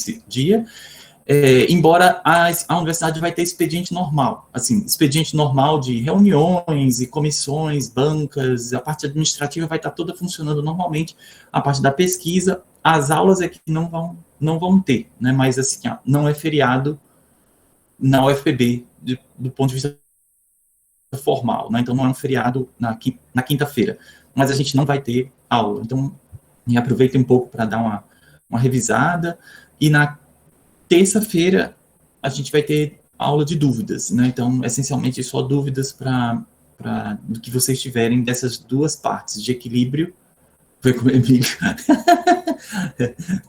nesse dia, embora a universidade vai ter expediente normal, assim, expediente normal de reuniões e comissões, bancas, a parte administrativa vai estar toda funcionando normalmente, a parte da pesquisa, as aulas é que não vão ter, né, mas assim, não é feriado na UFPB, do ponto de vista formal, né, então não é um feriado na quinta-feira, mas a gente não vai ter aula, então aproveite um pouco para dar uma revisada, e na terça-feira, a gente vai ter aula de dúvidas, né? Então, essencialmente, só dúvidas do que vocês tiverem dessas duas partes, de equilíbrio. Foi com o Emílio.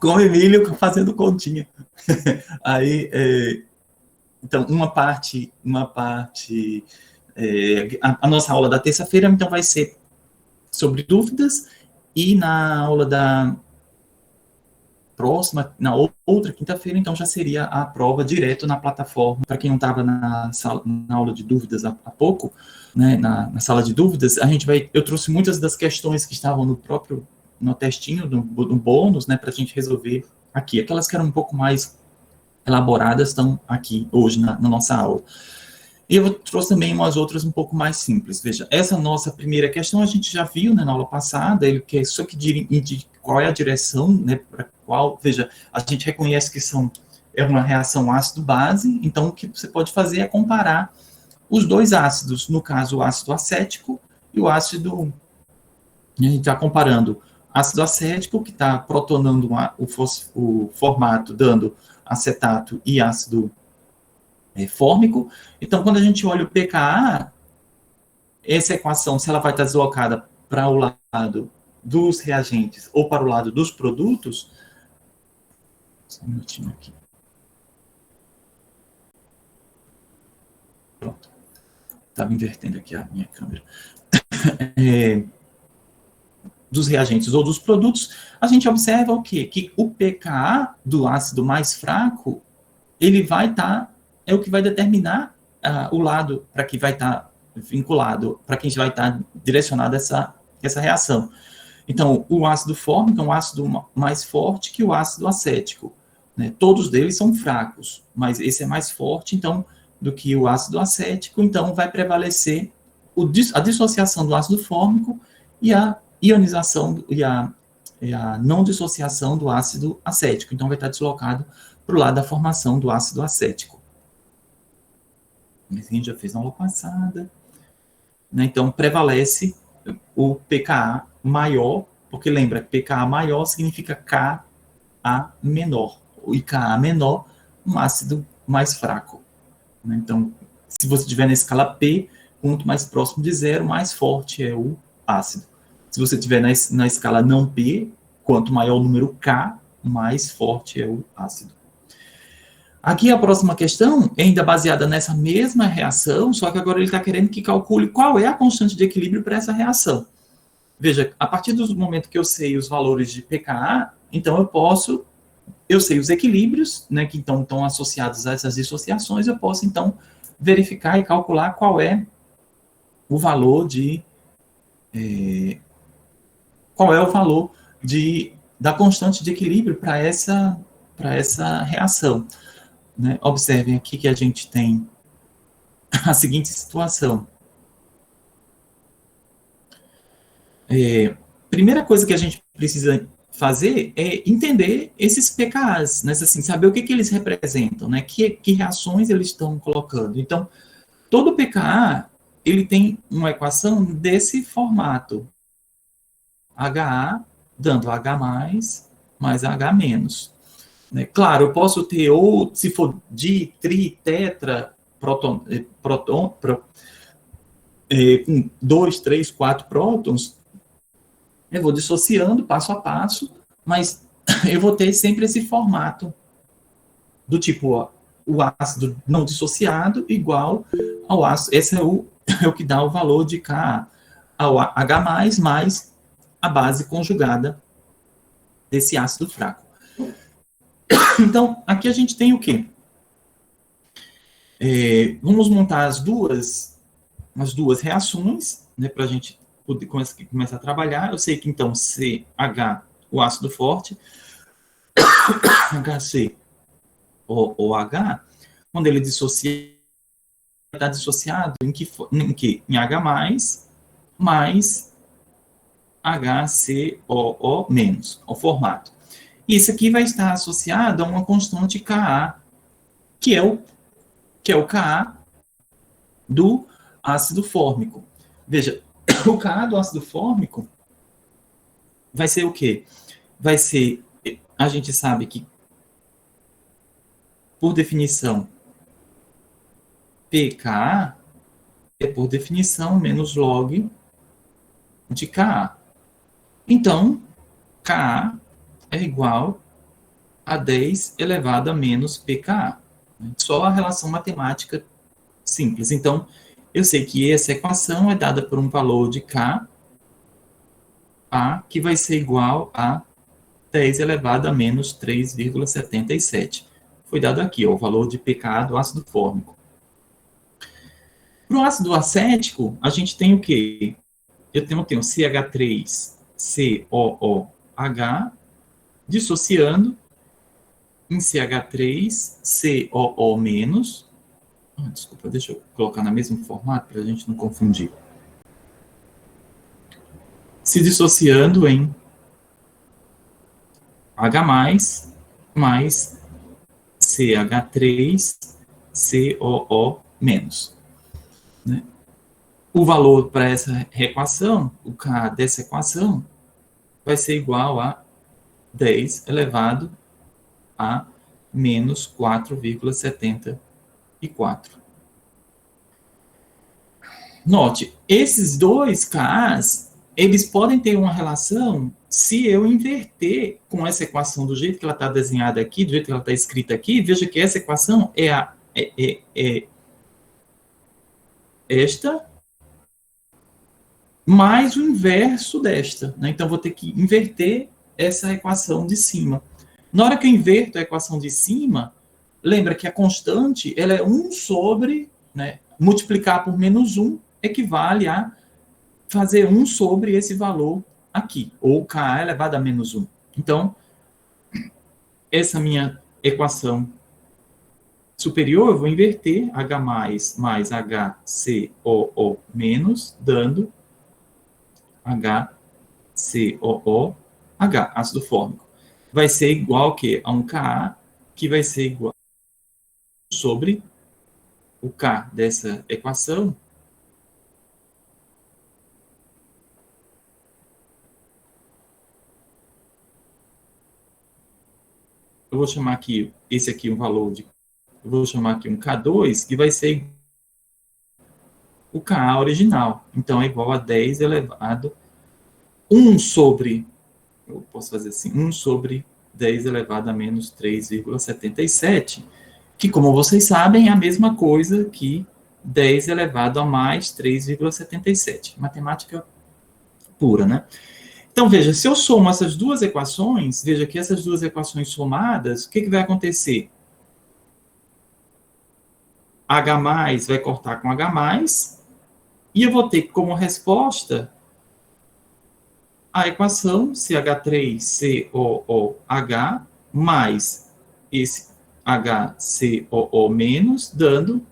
Com o Emílio fazendo continha. Aí, então, uma parte a nossa aula da terça-feira, então, vai ser sobre dúvidas, e na aula da próxima, na outra quinta-feira, então já seria a prova direto na plataforma. Para quem não estava na aula de dúvidas há pouco, né, na sala de dúvidas, eu trouxe muitas das questões que estavam no textinho, no bônus, né, para a gente resolver aqui. Aquelas que eram um pouco mais elaboradas estão aqui hoje na nossa aula. E eu trouxe também umas outras um pouco mais simples. Veja, essa nossa primeira questão a gente já viu, né, na aula passada, ele quer só que indique qual é a direção, né, para qual, veja, a gente reconhece que é uma reação ácido-base, então o que você pode fazer é comparar os dois ácidos, no caso o ácido acético e o ácido, a gente está comparando ácido acético, que está protonando o formato, dando acetato e ácido fórmico. Então, quando a gente olha o pKa, essa equação, se ela vai estar deslocada para o lado dos reagentes ou para o lado dos produtos, só um minutinho aqui. Pronto. Estava invertendo aqui a minha câmera. Dos reagentes ou dos produtos, a gente observa o quê? Que o pKa do ácido mais fraco, ele vai estar, é o que vai determinar o lado para que vai estar vinculado, para que vai estar direcionado essa reação. Então, o ácido fórmico é um ácido mais forte que o ácido acético, né? Todos eles são fracos, mas esse é mais forte, então, do que o ácido acético, então vai prevalecer a dissociação do ácido fórmico e a ionização e a não dissociação do ácido acético. Então, vai estar deslocado para o lado da formação do ácido acético. Isso a gente já fez na aula passada. Né? Então, prevalece o pKa maior, porque lembra, pKa maior significa Ka menor. E Ka menor, um ácido mais fraco. Né? Então, se você estiver na escala P, quanto mais próximo de zero, mais forte é o ácido. Se você estiver na escala não P, quanto maior o número K, mais forte é o ácido. Aqui a próxima questão é ainda baseada nessa mesma reação, só que agora ele está querendo que calcule qual é a constante de equilíbrio para essa reação. Veja, a partir do momento que eu sei os valores de pKa, então eu sei os equilíbrios, né, que então estão associados a essas dissociações, eu posso então verificar e calcular qual é o valor da constante de equilíbrio para essa reação. Né? Observem aqui que a gente tem a seguinte situação. Primeira coisa que a gente precisa fazer é entender esses pKas, né? Assim, saber o que eles representam, né? Que reações eles estão colocando. Então, todo pKa, ele tem uma equação desse formato. HA dando H+, mais H-. Né? Claro, eu posso ter, ou se for di, tri, tetra, com 2, 3, 4 prótons, eu vou dissociando passo a passo, mas eu vou ter sempre esse formato do tipo, o ácido não dissociado igual ao ácido. Esse é o que dá o valor de Ka ao H+, mais a base conjugada desse ácido fraco. Então, aqui a gente tem o quê? Vamos montar as duas reações, né, para a gente poder começar a trabalhar. Eu sei que, então, CH, o ácido forte, HC, H, quando ele dissocia, está dissociado em que? Em H+, mais HCOO menos, o formato. Isso aqui vai estar associado a uma constante Ka, que é o Ka do ácido fórmico. Veja, o Ka do ácido fórmico vai ser o quê? Vai ser, a gente sabe que, por definição, pKa é, por definição, menos log de Ka. Então, Ka é igual a 10 elevado a menos pKa. Só a relação matemática simples. Então, eu sei que essa equação é dada por um valor de Ka, que vai ser igual a 10 elevado a menos 3,77. Foi dado aqui, ó, o valor de pKa do ácido fórmico. Para o ácido acético, a gente tem o quê? Eu tenho CH3COOH dissociando em CH3COO-. Desculpa, deixa eu colocar no mesmo formato para a gente não confundir. Se dissociando em H+, mais CH3COO-. Né? O valor para essa equação, o K dessa equação, vai ser igual a 10 elevado a menos 4,74. Note, esses dois Ks, eles podem ter uma relação se eu inverter com essa equação do jeito que ela está desenhada aqui, do jeito que ela está escrita aqui. Veja que essa equação é esta mais o inverso desta. Né? Então, vou ter que inverter essa equação de cima. Na hora que eu inverto a equação de cima, lembra que a constante ela é 1 sobre, né, multiplicar por menos 1 equivale a fazer 1 sobre esse valor aqui, ou Ka elevado a menos 1. Então, essa minha equação superior, eu vou inverter H mais HCOO menos, dando HCOOH, ácido fórmico. Vai ser igual a um Ka, que vai ser igual sobre o K dessa equação, eu vou chamar aqui, esse aqui um valor de, eu vou chamar aqui um K2, que vai ser o Ka original. Então, é igual a 10 elevado 1 sobre, eu posso fazer assim, 1 sobre 10 elevado a menos 3,77, que, como vocês sabem, é a mesma coisa que 10 elevado a mais 3,77. Matemática pura, né? Então, veja, se eu somo essas duas equações, veja que essas duas equações somadas, o que vai acontecer? H+, vai cortar com H+, e eu vou ter como resposta a equação CH3COOH mais esse HCOO menos, dando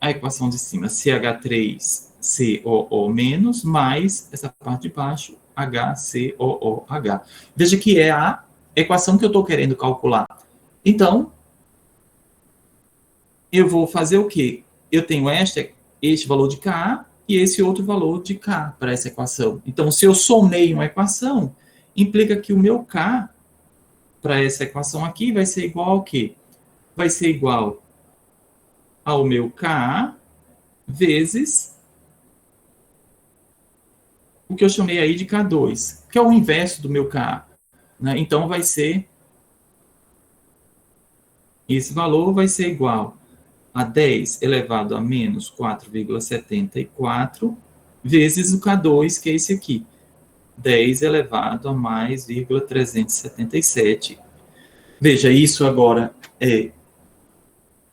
a equação de cima, CH3COO menos, mais essa parte de baixo, HCOOH. Veja que é a equação que eu estou querendo calcular. Então, eu vou fazer o quê? Eu tenho este valor de Ka e esse outro valor de Ka para essa equação. Então, se eu somei uma equação, implica que o meu Ka para essa equação aqui vai ser igual ao quê? Vai ser igual ao meu Ka vezes o que eu chamei aí de K2, que é o inverso do meu Ka. Né? Então, vai ser, esse valor vai ser igual a 10 elevado a menos 4,74 vezes o K2, que é esse aqui. 10 elevado a mais 377. Veja, isso agora é... Deixa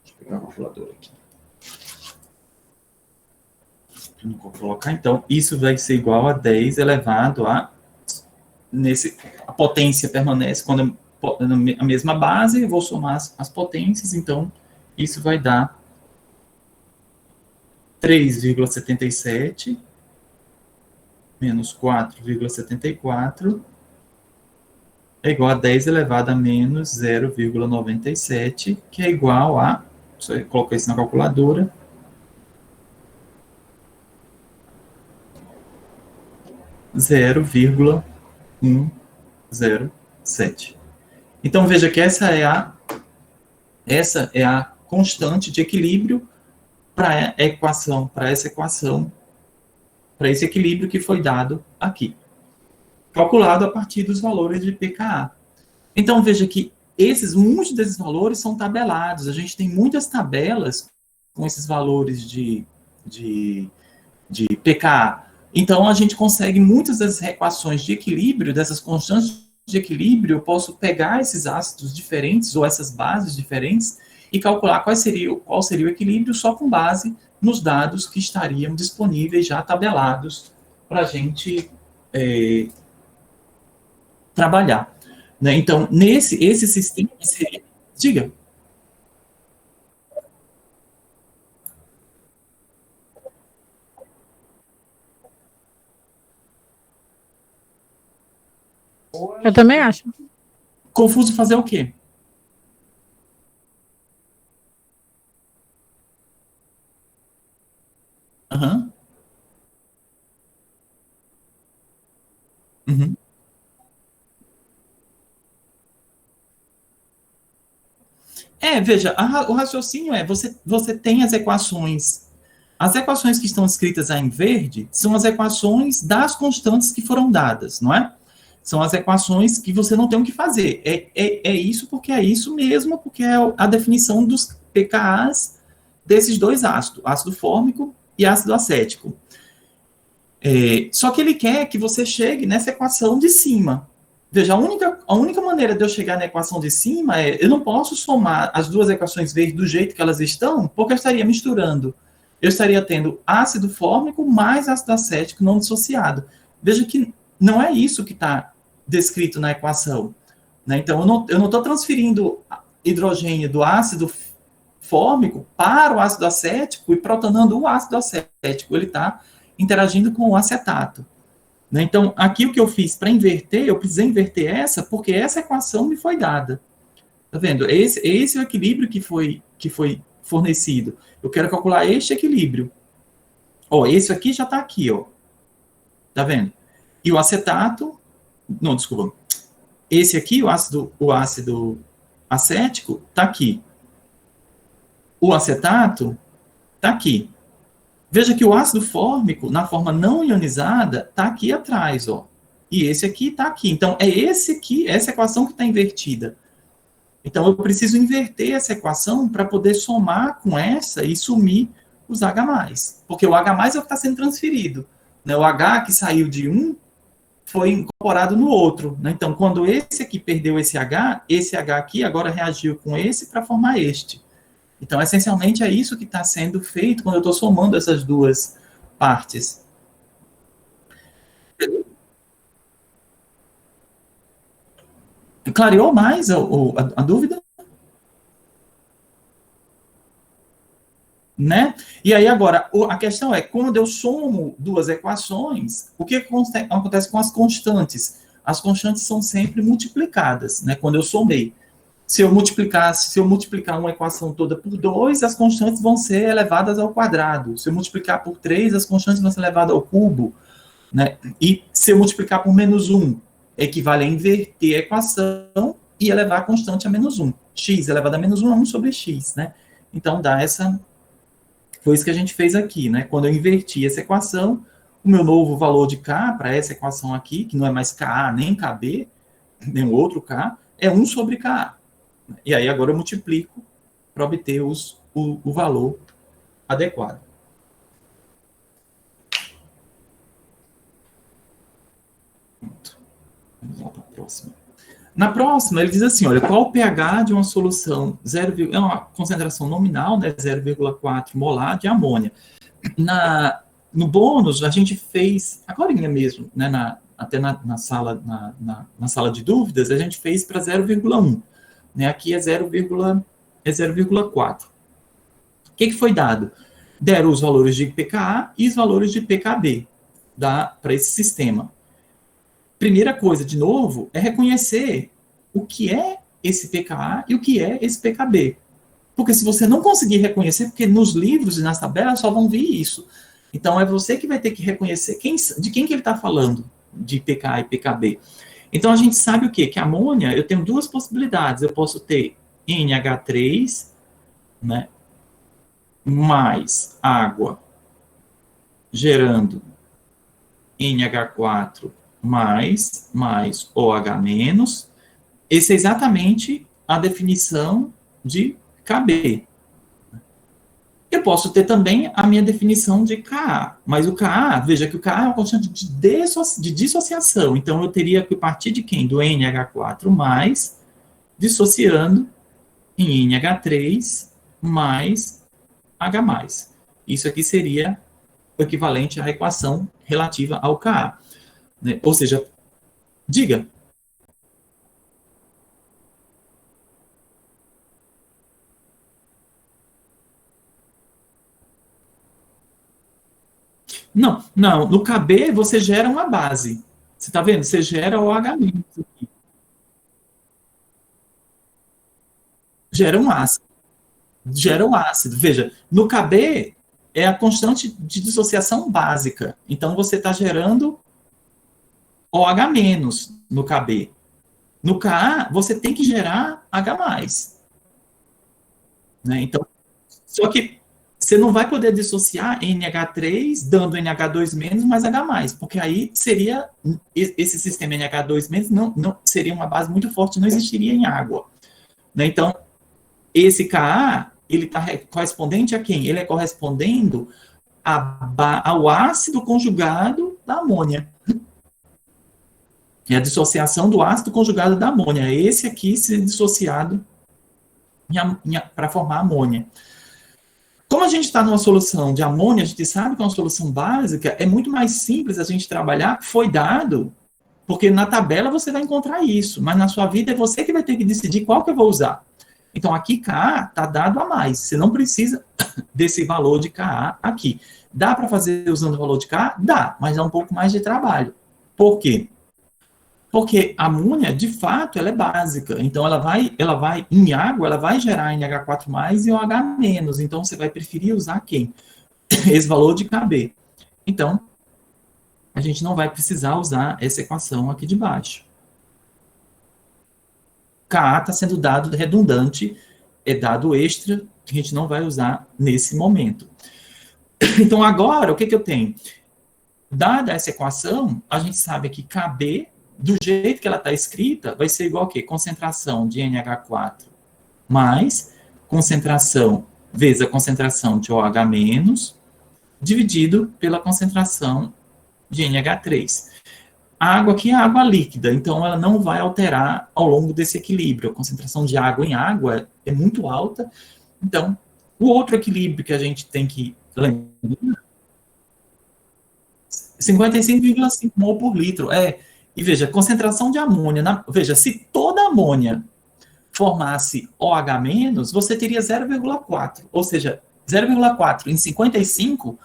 eu pegar a calculadora aqui. Não vou colocar, então, isso vai ser igual a 10 elevado a... a potência permanece, quando eu a mesma base, vou somar as potências, então isso vai dar 3,77 menos 4,74 é igual a 10 elevado a menos 0,97, que é igual a, você coloca isso na calculadora, 0,107. Então, veja que essa é a constante de equilíbrio para essa equação, para esse equilíbrio que foi dado aqui, calculado a partir dos valores de pKa. Então, veja que muitos desses valores são tabelados. A gente tem muitas tabelas com esses valores de pKa. Então, a gente consegue muitas das equações de equilíbrio, dessas constantes de equilíbrio, eu posso pegar esses ácidos diferentes ou essas bases diferentes e calcular qual seria o equilíbrio só com base nos dados que estariam disponíveis já tabelados para a gente trabalhar. Né? Então, esse sistema seria... Diga. Eu também acho. Confuso fazer o quê? Uhum. Uhum. Veja, o raciocínio você tem as equações que estão escritas aí em verde são as equações das constantes que foram dadas, não é? São as equações que você não tem o que fazer. É isso porque é isso mesmo, porque é a definição dos pKas desses dois ácidos, ácido fórmico e ácido acético. Só que ele quer que você chegue nessa equação de cima. Veja, a única maneira de eu chegar na equação de cima eu não posso somar as duas equações verdes do jeito que elas estão, porque eu estaria misturando. Eu estaria tendo ácido fórmico mais ácido acético não dissociado. Veja que não é isso que está descrito na equação. Né? Então, eu não estou transferindo hidrogênio do ácido fórmico para o ácido acético e protonando o ácido acético. Ele está interagindo com o acetato. Né? Então, aqui o que eu fiz para inverter, eu precisei inverter porque essa equação me foi dada. Tá vendo? Esse é o equilíbrio que foi fornecido. Eu quero calcular este equilíbrio. Esse aqui já está aqui, ó. Tá vendo? E o acetato, não, desculpa. Esse aqui, o ácido acético, está aqui. O acetato está aqui. Veja que o ácido fórmico, na forma não ionizada, está aqui atrás, ó. E esse aqui está aqui. Então, essa equação que está invertida. Então, eu preciso inverter essa equação para poder somar com essa e sumir os H+. Porque o H+, é o que está sendo transferido. Né? O H que saiu de um foi incorporado no outro. Né? Então, quando esse aqui perdeu esse H aqui agora reagiu com esse para formar este. Então, essencialmente, é isso que está sendo feito quando eu estou somando essas duas partes. Clareou mais a dúvida? Né? E aí, agora, a questão é, quando eu somo duas equações, o que acontece com as constantes? As constantes são sempre multiplicadas, né? Quando eu somei. Se eu multiplicar uma equação toda por 2, as constantes vão ser elevadas ao quadrado. Se eu multiplicar por 3, as constantes vão ser elevadas ao cubo. Né? E se eu multiplicar por -1, equivale a inverter a equação e elevar a constante a -1. X elevado a -1 é 1 sobre x. Né? Então, dá essa... Foi isso que a gente fez aqui. Né? Quando eu inverti essa equação, o meu novo valor de K, para essa equação aqui, que não é mais Ka nem Kb, nem o outro K, é 1 sobre Ka. E aí agora eu multiplico para obter o valor adequado. Pronto. Vamos lá para a próxima. Na próxima, ele diz assim, olha, qual o pH de uma solução é uma concentração nominal, né, 0,4 molar de amônia. No bônus, a gente fez, agora mesmo, né, até na sala, na sala de dúvidas, a gente fez para 0,1. Né? Aqui é 0,4. O que foi dado? Deram os valores de pKa e os valores de pKb para esse sistema. Primeira coisa, de novo, é reconhecer o que é esse pKa e o que é esse pKb. Porque se você não conseguir reconhecer, porque nos livros e nas tabelas só vão vir isso. Então, é você que vai ter que reconhecer de quem que ele está falando, de pKa e pKb. Então, a gente sabe o quê? Que a amônia, eu tenho duas possibilidades. Eu posso ter NH3, né, mais água, gerando NH4 mais OH-. Essa é exatamente a definição de KB. Eu posso ter também a minha definição de Ka, mas o Ka, veja que o Ka é uma constante de dissociação, então eu teria que partir de quem? Do NH4 mais, dissociando em NH3 mais H+. Isso aqui seria o equivalente à equação relativa ao Ka. Né? Ou seja, diga. Não, no KB você gera uma base. Você está vendo? Você gera o OH-. Gera um ácido. Gera um ácido. Veja, no KB é a constante de dissociação básica. Então você está gerando OH- no KB. No Ka, você tem que gerar H+. Né? Então, só que você não vai poder dissociar NH3 dando NH2- mais H+, porque aí seria, esse sistema NH2- não seria uma base muito forte, não existiria em água. Né? Então, esse Ka, ele está correspondente a quem? Ele é correspondendo ao ácido conjugado da amônia. É a dissociação do ácido conjugado da amônia. É esse aqui ser dissociado para formar amônia. Como a gente está numa solução de amônia, a gente sabe que é uma solução básica, é muito mais simples a gente trabalhar, foi dado, porque na tabela você vai encontrar isso, mas na sua vida é você que vai ter que decidir qual que eu vou usar. Então, aqui Ka está dado a mais, você não precisa desse valor de Ka aqui. Dá para fazer usando o valor de Ka? Dá, mas dá um pouco mais de trabalho. Por quê? Porque a amônia, de fato, ela é básica. Então, ela vai, em água, ela vai gerar NH4+, e OH-. Então, você vai preferir usar quem? Esse valor de KB. Então, a gente não vai precisar usar essa equação aqui de baixo. Ka está sendo dado redundante, é dado extra, que a gente não vai usar nesse momento. Então, agora, o que eu tenho? Dada essa equação, a gente sabe que KB, do jeito que ela está escrita, vai ser igual a quê? Concentração de NH4 mais concentração vezes a concentração de OH- dividido pela concentração de NH3. A água aqui é água líquida, então ela não vai alterar ao longo desse equilíbrio. A concentração de água em água é muito alta. Então, o outro equilíbrio que a gente tem que lembrar, 55,5 mol por litro. E veja, concentração de amônia. Veja, se toda amônia formasse OH-, você teria 0,4. Ou seja, 0,4 em 55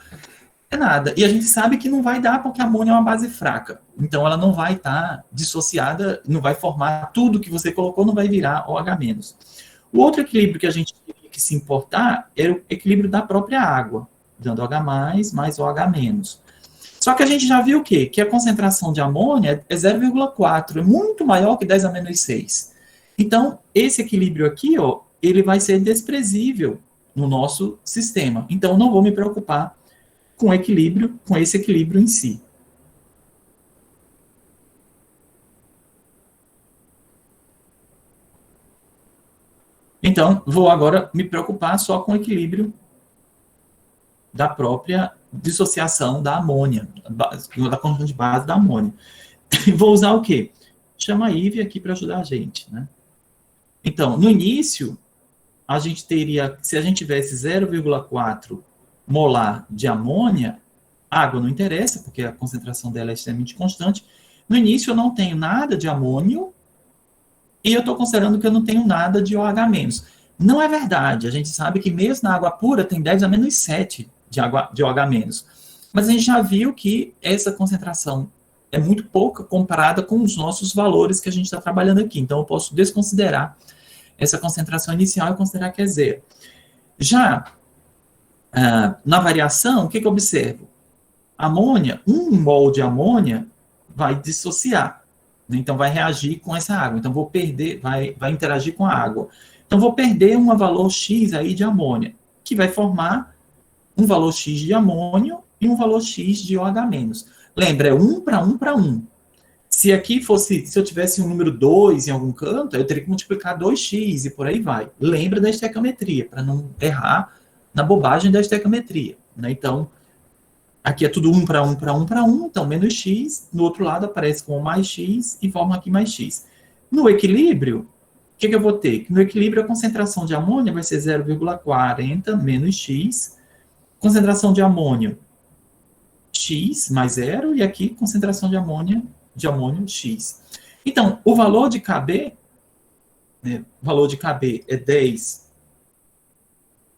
é nada. E a gente sabe que não vai dar porque a amônia é uma base fraca. Então, ela não vai estar dissociada, não vai formar tudo que você colocou, não vai virar OH-. O outro equilíbrio que a gente teria que se importar era o equilíbrio da própria água, dando OH+, mais OH-. Só que a gente já viu o quê? Que a concentração de amônia é 0,4, é muito maior que 10 a menos 6. Então, esse equilíbrio aqui, ó, ele vai ser desprezível no nosso sistema. Então, não vou me preocupar com equilíbrio, com esse equilíbrio em si. Então, vou agora me preocupar só com o equilíbrio da própria dissociação da amônia, da conjunção de base da amônia. Vou usar o quê? Chama a Ivy aqui para ajudar a gente, né? Então, no início, a gente teria, se a gente tivesse 0,4 molar de amônia, água não interessa, porque a concentração dela é extremamente constante, No início eu não tenho nada de amônio e eu estou considerando que eu não tenho nada de OH-. Não é verdade. A gente sabe que mesmo na água pura tem 10 a menos 7 de OH-. Mas a gente já viu que essa concentração é muito pouca comparada com os nossos valores que a gente está trabalhando aqui. Então eu posso desconsiderar essa concentração inicial e considerar que é zero. Já na variação, o que eu observo? Amônia, 1 mol de amônia vai dissociar, né? Então vai reagir com essa água. Então vou perder, vai interagir com a água. Então vou perder um valor X aí de amônia, que vai formar um valor X de amônio e um valor X de OH-. Lembra, é 1 para 1 para 1. Se aqui fosse, se eu tivesse um número 2 em algum canto, eu teria que multiplicar 2x e por aí vai. Lembra da estequiometria, para não errar na bobagem da estequiometria, né? Então, aqui é tudo 1 para 1 para 1 para 1, então menos x, no outro lado aparece com mais x e forma aqui mais x. No equilíbrio, o que eu vou ter? No equilíbrio, a concentração de amônia vai ser 0,40 menos x, concentração de amônio x mais 0, e aqui concentração de amônio x. Então, o valor de KB, né, o valor de KB é 10.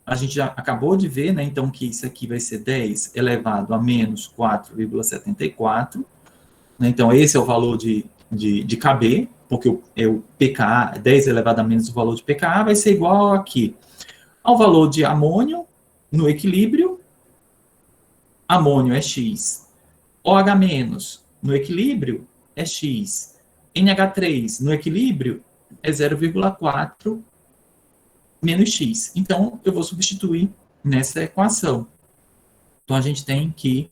A gente já acabou de ver, né, então, que isso aqui vai ser 10 elevado a menos 4,74. Né, então, esse é o valor de KB, porque o pKa, 10 elevado a menos o valor de pKa, vai ser igual aqui ao valor de amônio no equilíbrio. Amônio é x. OH- no equilíbrio é x. NH3 no equilíbrio é 0,4 menos x. Então, eu vou substituir nessa equação. Então, a gente tem que...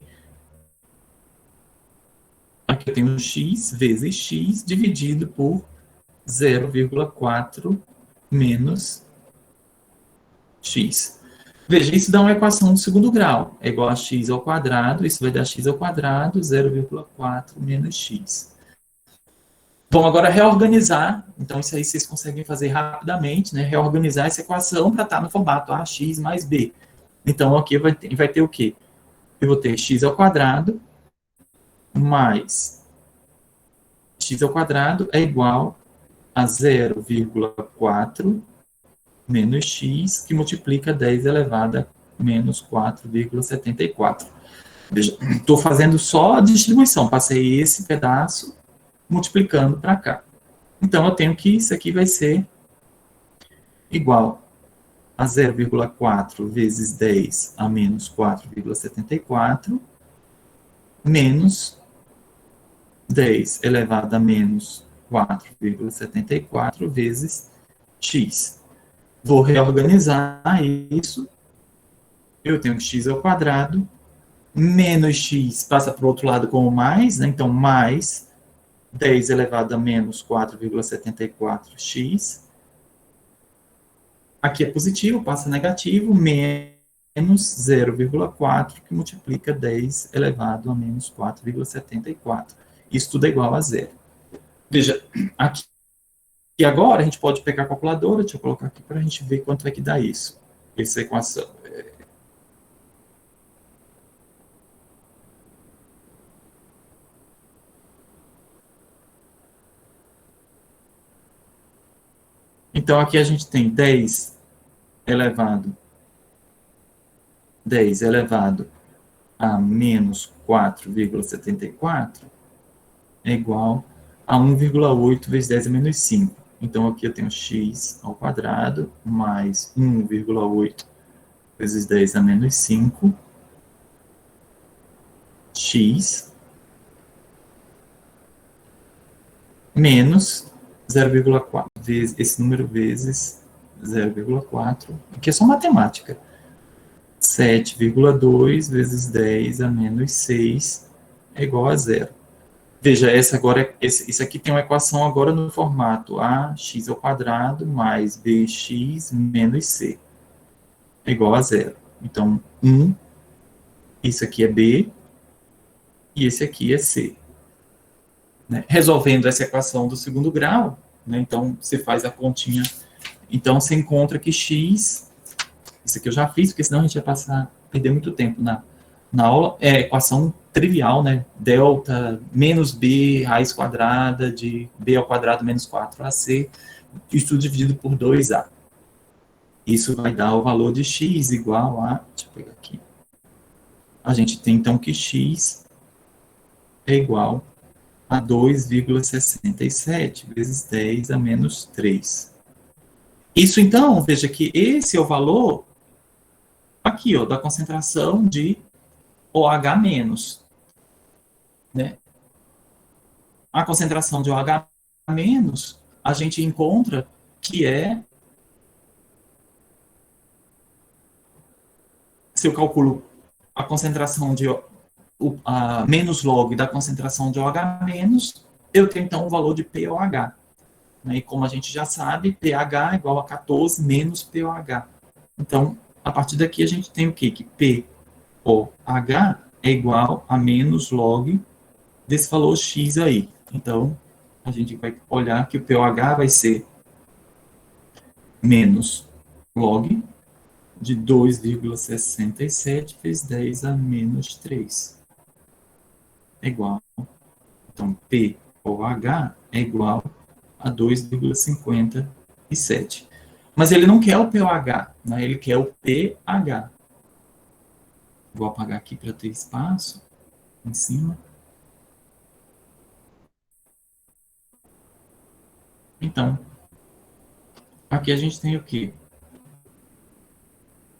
Aqui eu tenho x vezes x dividido por 0,4 menos x. Veja, isso dá uma equação do segundo grau. É igual a x ao quadrado, isso vai dar x ao quadrado, 0,4 menos x. Vamos agora reorganizar. Então, isso aí vocês conseguem fazer rapidamente, né? Reorganizar essa equação para estar no formato ax mais b. Então, aqui vai ter o quê? Eu vou ter x ao quadrado mais x ao quadrado é igual a 0,4 menos x, que multiplica 10 elevado a menos 4,74. Veja, estou fazendo só a distribuição. Passei esse pedaço multiplicando para cá. Então, eu tenho que isso aqui vai ser igual a 0,4 vezes 10 a menos 4,74 menos 10 elevado a menos 4,74 vezes x. Vou reorganizar isso. Eu tenho que x ao quadrado, menos x passa para o outro lado como mais, né? Então, mais 10 elevado a menos 4,74x. Aqui é positivo, passa negativo, menos 0,4, que multiplica 10 elevado a menos 4,74. Isso tudo é igual a zero. Veja, aqui e agora a gente pode pegar a calculadora, deixa eu colocar aqui para a gente ver quanto é que dá isso. Essa equação. Então, aqui a gente tem 10 elevado a menos 4,74 é igual a 1,8 vezes 10 a menos 5. Então, aqui eu tenho x ao quadrado mais 1,8 vezes 10 a menos 5, x, menos 0,4 vezes esse número vezes 0,4, aqui é só matemática. 7,2 vezes 10 a menos 6 é igual a zero. Veja, isso aqui tem uma equação agora no formato ax ao quadrado mais bx menos c é igual a zero. Então, 1, isso aqui é b, e esse aqui é c. Né? Resolvendo essa equação do segundo grau, né? Então, você faz a continha. Então, você encontra que x, isso aqui eu já fiz, porque senão a gente ia perder muito tempo na aula, é a equação trivial, né? Delta menos B raiz quadrada de B ao quadrado menos 4AC, isso tudo dividido por 2A. Isso vai dar o valor de x igual a... Deixa eu pegar aqui. A gente tem, então, que x é igual a 2,67 vezes 10 a menos 3. Isso, então, veja que esse é o valor aqui, ó, da concentração de OH-, né? A concentração de OH-, a gente encontra que é, se eu calculo a concentração de a menos log da concentração de OH-, eu tenho então o valor de POH. Né? E como a gente já sabe, pH é igual a 14 menos POH. Então, a partir daqui a gente tem o quê? Que POH é igual a menos log desse valor X aí. Então, a gente vai olhar que o POH vai ser menos log de 2,67 vezes 10 a menos 3. É igual. Então, POH é igual a 2,57. Mas ele não quer o POH, né? Ele quer o pH. Vou apagar aqui para ter espaço em cima. Então, aqui a gente tem o quê?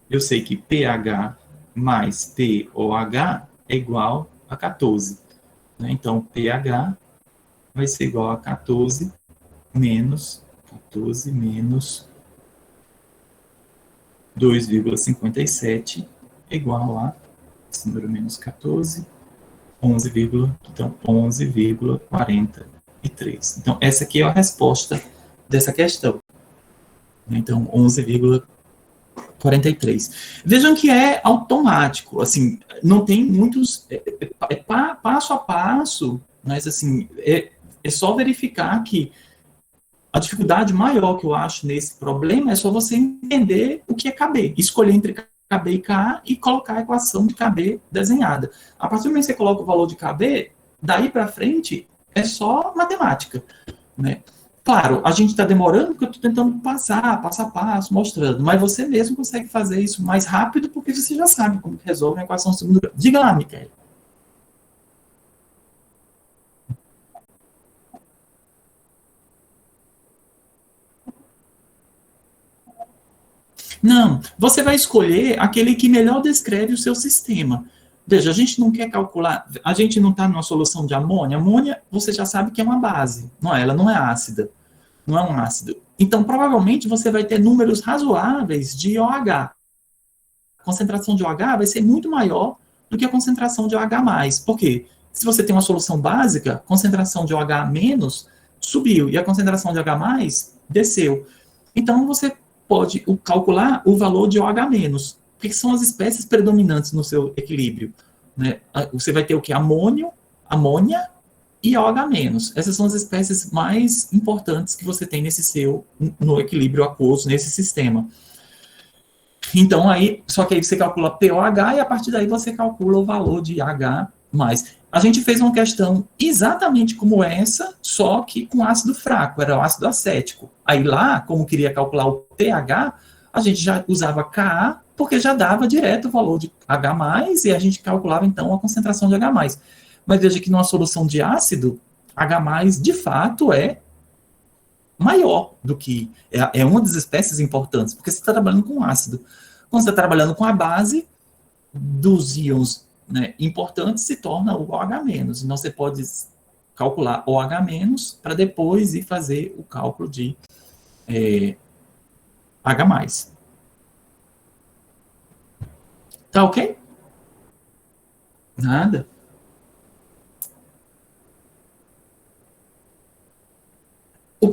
Eu sei que pH mais POH é igual a 14. Né? Então, pH vai ser igual a 14 menos 2,57 igual a esse número menos 14, 11, então 11,43. Então, essa aqui é a resposta dessa questão. Então, 11,43. Vejam que é automático, assim, não tem muitos, passo a passo, mas assim, é só verificar que a dificuldade maior que eu acho nesse problema é só você entender o que é KB, escolher entre KB e KA e colocar a equação de KB desenhada. A partir do momento que você coloca o valor de KB, daí para frente é só matemática, né? Claro, a gente está demorando porque eu estou tentando passar, passo a passo, mostrando, mas você mesmo consegue fazer isso mais rápido porque você já sabe como resolve a equação de segundo grau. Diga lá, Micael. Não, você vai escolher aquele que melhor descreve o seu sistema. Veja, a gente não quer calcular, a gente não está numa solução de amônia. Amônia, você já sabe que é uma base, não é? Ela não é ácida, não é um ácido. Então, provavelmente, você vai ter números razoáveis de OH. A concentração de OH vai ser muito maior do que a concentração de OH+. Por quê? Se você tem uma solução básica, a concentração de OH- subiu e a concentração de OH+ desceu. Então, você pode calcular o valor de OH-, porque são as espécies predominantes no seu equilíbrio. Né? Você vai ter o que? Amônia e OH-. Essas são as espécies mais importantes que você tem no equilíbrio aquoso, nesse sistema. Então, só que aí você calcula POH e a partir daí você calcula o valor de H+. A gente fez uma questão exatamente como essa, só que com ácido fraco, era o ácido acético. Aí lá, como queria calcular o pH, a gente já usava Ka, porque já dava direto o valor de H+, e a gente calculava então a concentração de H+. Mas veja que numa solução de ácido, H+, de fato, é maior do que... É uma das espécies importantes, porque você está trabalhando com ácido. Quando você está trabalhando com a base dos íons, né, importantes, se torna o OH-. Então, você pode calcular OH- para depois ir fazer o cálculo de H+. Tá ok? Nada.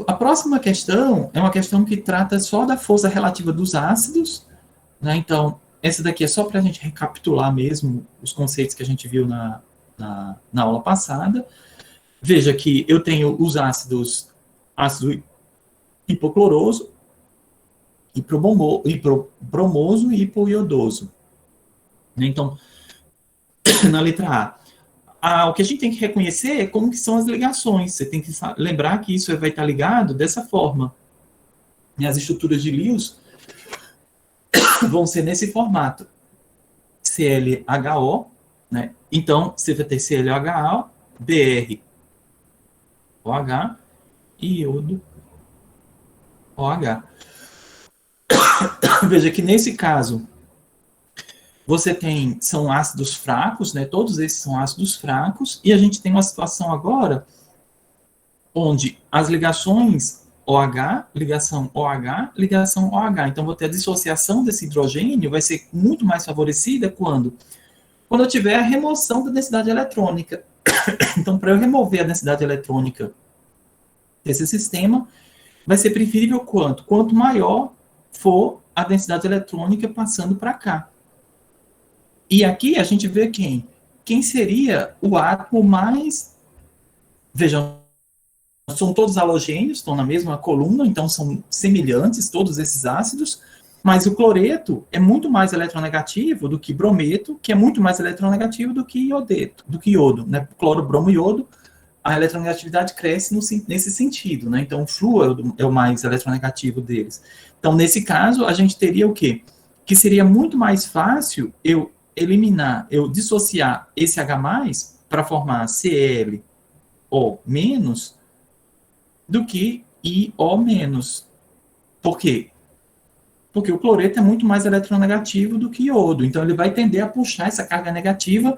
A próxima questão é uma questão que trata só da força relativa dos ácidos, né? Então, essa daqui é só para a gente recapitular mesmo os conceitos que a gente viu na aula passada. Veja que eu tenho os ácido hipocloroso, hipobromoso e hipoiodoso. Então, na letra A, o que a gente tem que reconhecer é como que são as ligações. Você tem que lembrar que isso vai estar ligado dessa forma. E as estruturas de Lewis vão ser nesse formato. ClHO, né? Então, você vai ter ClHO, Br, OH e iodo OH. Veja que nesse caso, são ácidos fracos, né? Todos esses são ácidos fracos, e a gente tem uma situação agora onde as ligações OH, ligação OH, ligação OH. Então, vou ter a dissociação desse hidrogênio, vai ser muito mais favorecida quando eu tiver a remoção da densidade eletrônica. Então, para eu remover a densidade eletrônica desse sistema, vai ser preferível quanto maior for a densidade eletrônica passando para cá. E aqui a gente vê quem seria o átomo mais... Vejam, são todos halogênios, estão na mesma coluna, então são semelhantes todos esses ácidos, mas o cloreto é muito mais eletronegativo do que brometo, que é muito mais eletronegativo do que iodo, né? Cloro, bromo e iodo, a eletronegatividade cresce nesse sentido, né? Então o flúor é o mais eletronegativo deles. Então, nesse caso, a gente teria o quê? Que seria muito mais fácil eu dissociar esse H+, para formar ClO- do que IO-. Por quê? Porque o cloreto é muito mais eletronegativo do que iodo. Então, ele vai tender a puxar essa carga negativa,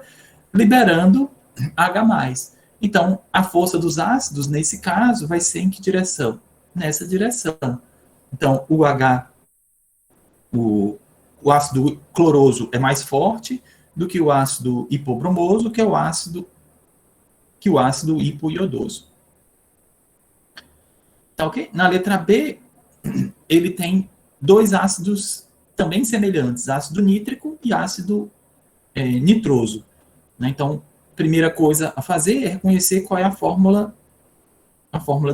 liberando H+. Então, a força dos ácidos, nesse caso, vai ser em que direção? Nessa direção. Então, o ácido cloroso é mais forte do que o ácido hipobromoso, que é o ácido hipoiodoso. Tá ok? Na letra B, ele tem dois ácidos também semelhantes, ácido nítrico e ácido nitroso. Né? Então, primeira coisa a fazer é reconhecer qual é a fórmula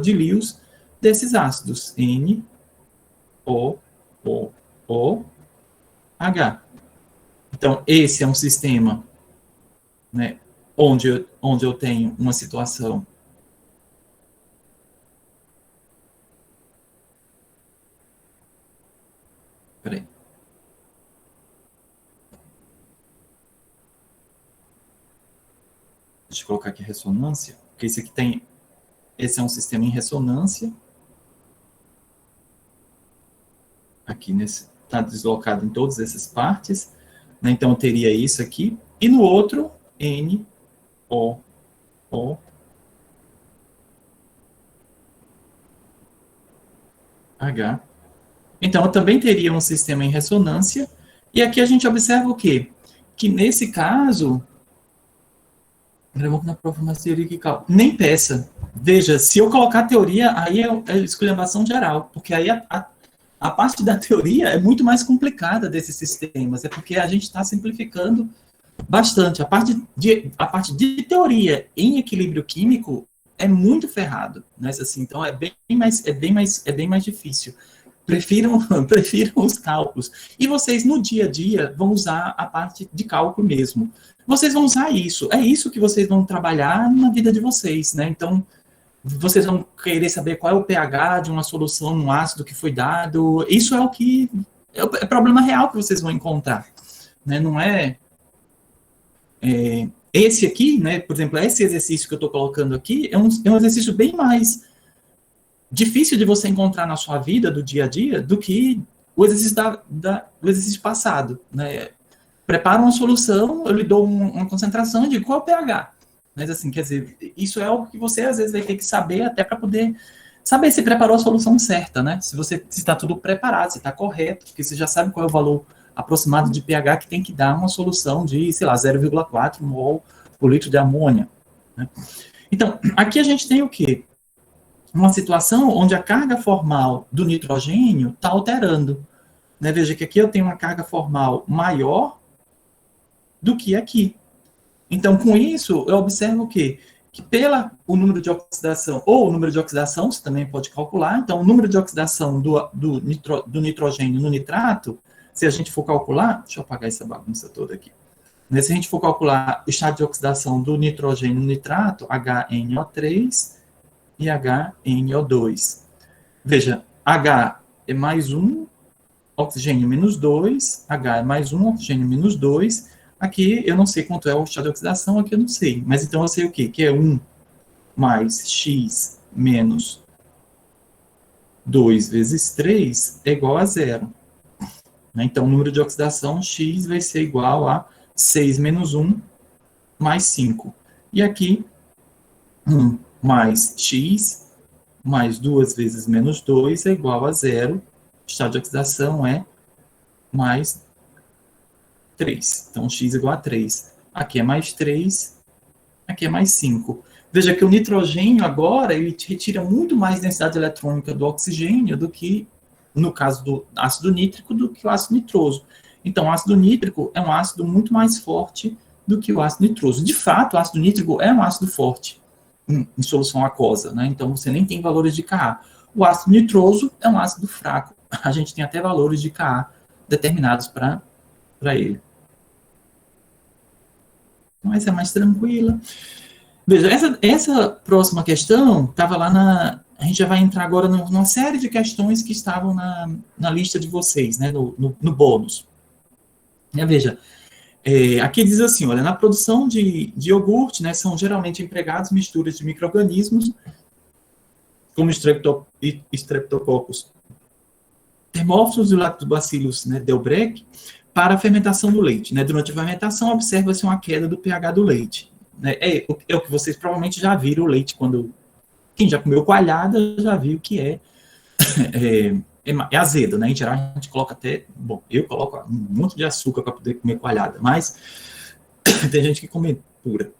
de Lewis desses ácidos. NO,O,H. Então, esse é um sistema, né, onde eu tenho uma situação Deixa eu colocar aqui ressonância, porque esse é um sistema em ressonância. Aqui está deslocado em todas essas partes, né? Então eu teria isso aqui, e no outro, NO,H. Então eu também teria um sistema em ressonância, e aqui a gente observa o quê? Que nesse caso, na prova mais teoria que cálculo, nem peça. Veja, se eu colocar a teoria, aí é esculhambação geral, porque aí a parte da teoria é muito mais complicada desses sistemas, é porque a gente está simplificando bastante. A parte de teoria em equilíbrio químico é muito ferrado, né? Assim, então é bem mais difícil. Prefiram os cálculos. E vocês, no dia a dia, vão usar a parte de cálculo mesmo. Vocês vão usar isso. É isso que vocês vão trabalhar na vida de vocês, né? Então, vocês vão querer saber qual é o pH de uma solução no ácido que foi dado. Isso é o problema real que vocês vão encontrar, né? Não é esse aqui, né? Por exemplo, esse exercício que eu estou colocando aqui é um exercício bem mais difícil de você encontrar na sua vida do dia a dia do que o exercício do exercício passado, né? Preparo uma solução, eu lhe dou uma concentração e digo qual é o pH. Mas assim, quer dizer, isso é algo que você às vezes vai ter que saber até para poder saber se preparou a solução certa, né? Se está tudo preparado, se está correto, porque você já sabe qual é o valor aproximado de pH que tem que dar uma solução de, sei lá, 0,4 mol por litro de amônia, né? Então, aqui a gente tem o quê? Uma situação onde a carga formal do nitrogênio está alterando, né? Veja que aqui eu tenho uma carga formal maior do que aqui. Então, com isso, eu observo o quê? Que o número de oxidação, ou o número de oxidação, você também pode calcular, então, o número de oxidação do nitrogênio no nitrato, se a gente for calcular, deixa eu apagar essa bagunça toda aqui. Né? Se a gente for calcular o estado de oxidação do nitrogênio no nitrato, HNO3 e HNO2. Veja, H é mais 1, oxigênio menos 2, H é mais 1, oxigênio menos 2. Aqui eu não sei quanto é o estado de oxidação, aqui eu não sei. Mas então eu sei o quê? Que é 1 mais X menos 2 vezes 3 é igual a 0. Então, o número de oxidação X vai ser igual a 6 menos 1 mais 5. E aqui, 1 mais X mais 2 vezes menos 2 é igual a 0. O estado de oxidação é mais 3. Então, X é igual a 3. Aqui é mais 3, aqui é mais 5. Veja que o nitrogênio agora, ele retira muito mais densidade eletrônica do oxigênio do que, no caso do ácido nítrico, do que o ácido nitroso. Então, o ácido nítrico é um ácido muito mais forte do que o ácido nitroso. De fato, o ácido nítrico é um ácido forte em solução aquosa, né? Então, você nem tem valores de Ka. O ácido nitroso é um ácido fraco. A gente tem até valores de Ka determinados para ele. Mas é mais tranquila. Veja, essa próxima questão estava lá na... A gente já vai entrar agora numa série de questões que estavam na lista de vocês, né, no bônus. Veja, aqui diz assim, olha, na produção de iogurte, né, são geralmente empregados misturas de micro-organismos, como Streptococcus thermophilus e Lactobacillus, né, delbrueckii, para a fermentação do leite. Né? Durante a fermentação, observa-se uma queda do pH do leite. Né? É o que vocês provavelmente já viram o leite quando... Quem já comeu coalhada já viu que é azedo, né? Em geral, a gente coloca até... Bom, eu coloco um monte de açúcar para poder comer coalhada, mas tem gente que come pura.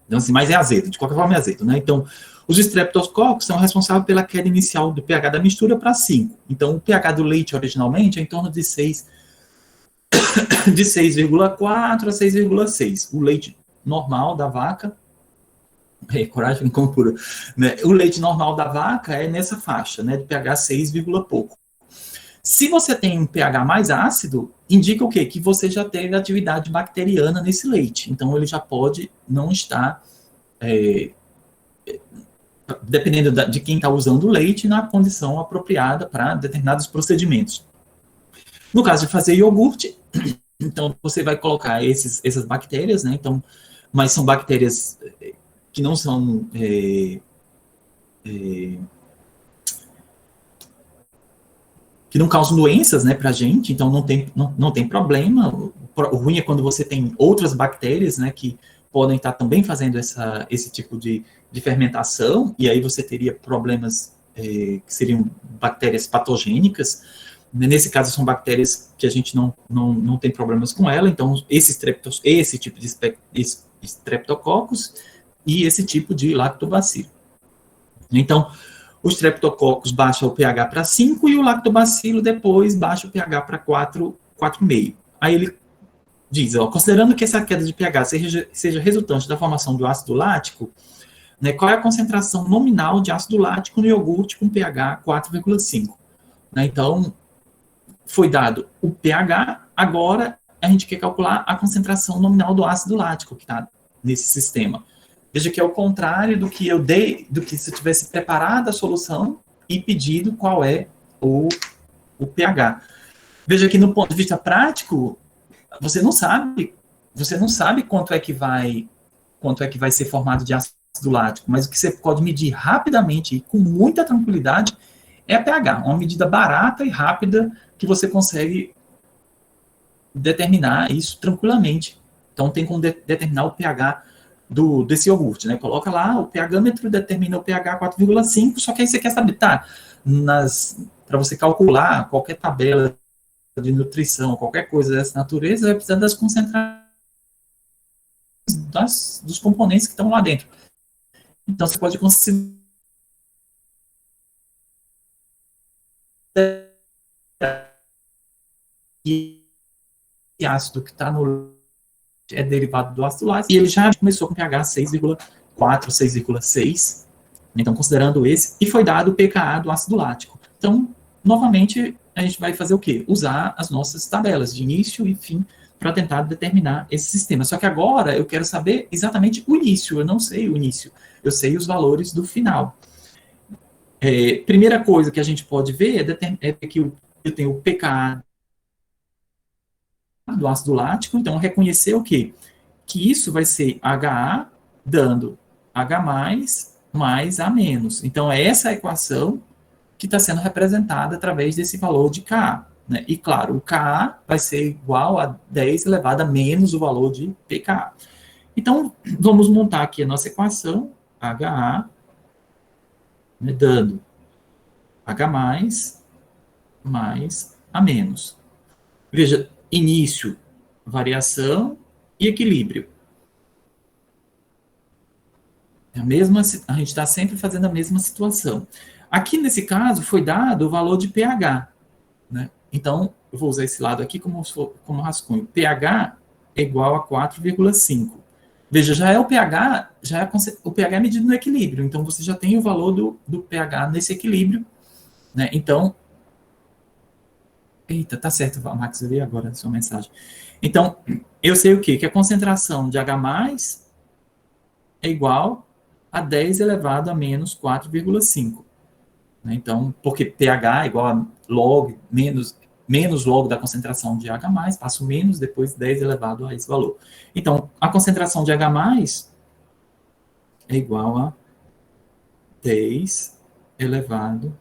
Então, assim, mas é azedo, de qualquer forma é azedo, né? Então, os Streptococcus são responsáveis pela queda inicial do pH da mistura para 5. Então, o pH do leite, originalmente, é em torno de 6,4 a 6,6. O leite normal da vaca... coragem com pura. Né? O leite normal da vaca é nessa faixa, né, de pH 6, pouco. Se você tem um pH mais ácido, indica o quê? Que você já teve atividade bacteriana nesse leite. Então, ele já pode não estar, dependendo de quem está usando o leite, na condição apropriada para determinados procedimentos. No caso de fazer iogurte, então, você vai colocar essas bactérias, né? Então, mas são bactérias... que não são que não causam doenças, né, para a gente, então não tem problema. O ruim é quando você tem outras bactérias, né, que podem estar também fazendo esse tipo de fermentação, e aí você teria problemas que seriam bactérias patogênicas. Nesse caso, são bactérias que a gente não tem problemas com ela, então esse tipo de Streptococcus e esse tipo de lactobacilo. Então, os Streptococcus baixa o pH para 5 e o lactobacilo depois baixa o pH para 4,5. Aí ele diz, ó, considerando que essa queda de pH seja resultante da formação do ácido lático, né, qual é a concentração nominal de ácido lático no iogurte com pH 4,5? Né, então, foi dado o pH, agora a gente quer calcular a concentração nominal do ácido lático que está nesse sistema. Veja que é o contrário do que eu dei, do que se eu tivesse preparado a solução e pedido qual é o pH. Veja que no ponto de vista prático, você não sabe quanto é que vai ser formado de ácido lático, mas o que você pode medir rapidamente e com muita tranquilidade é a pH, uma medida barata e rápida que você consegue determinar isso tranquilamente. Então tem como determinar o pH desse iogurte, né? Coloca lá, o pH-metro determina o pH 4,5, só que aí você quer saber, tá? Para você calcular qualquer tabela de nutrição, qualquer coisa dessa natureza, vai precisar das concentrações dos componentes que estão lá dentro. Então, você pode considerar que esse ácido que está no é derivado do ácido lático, e ele já começou com pH 6,4, 6,6, então considerando esse, e foi dado o pKa do ácido lático. Então, novamente, a gente vai fazer o quê? Usar as nossas tabelas de início e fim para tentar determinar esse sistema. Só que agora eu quero saber exatamente o início, eu não sei o início, eu sei os valores do final. Primeira coisa que a gente pode ver é que eu tenho o pKa do ácido lático, então reconhecer o quê? Que isso vai ser HA dando H+, mais A-. Então, é essa a equação que está sendo representada através desse valor de Ka. Né? E, claro, o Ka vai ser igual a 10 elevado a menos o valor de pKa. Então, vamos montar aqui a nossa equação, HA, né, dando H+, mais A-. Veja, início, variação e equilíbrio. A gente está sempre fazendo a mesma situação. Aqui, nesse caso, foi dado o valor de pH. Né? Então, eu vou usar esse lado aqui como rascunho. pH é igual a 4,5. Veja, já é o pH, o pH é medido no equilíbrio. Então, você já tem o valor do pH nesse equilíbrio. Né? Então, eita, tá certo, Max, eu vi agora a sua mensagem. Então, eu sei o quê? Que a concentração de H+, é igual a 10 elevado a menos 4,5. Né? Então, porque pH é igual a log, menos log da concentração de H+, passo menos, depois 10 elevado a esse valor. Então, a concentração de H+, é igual a 10 elevado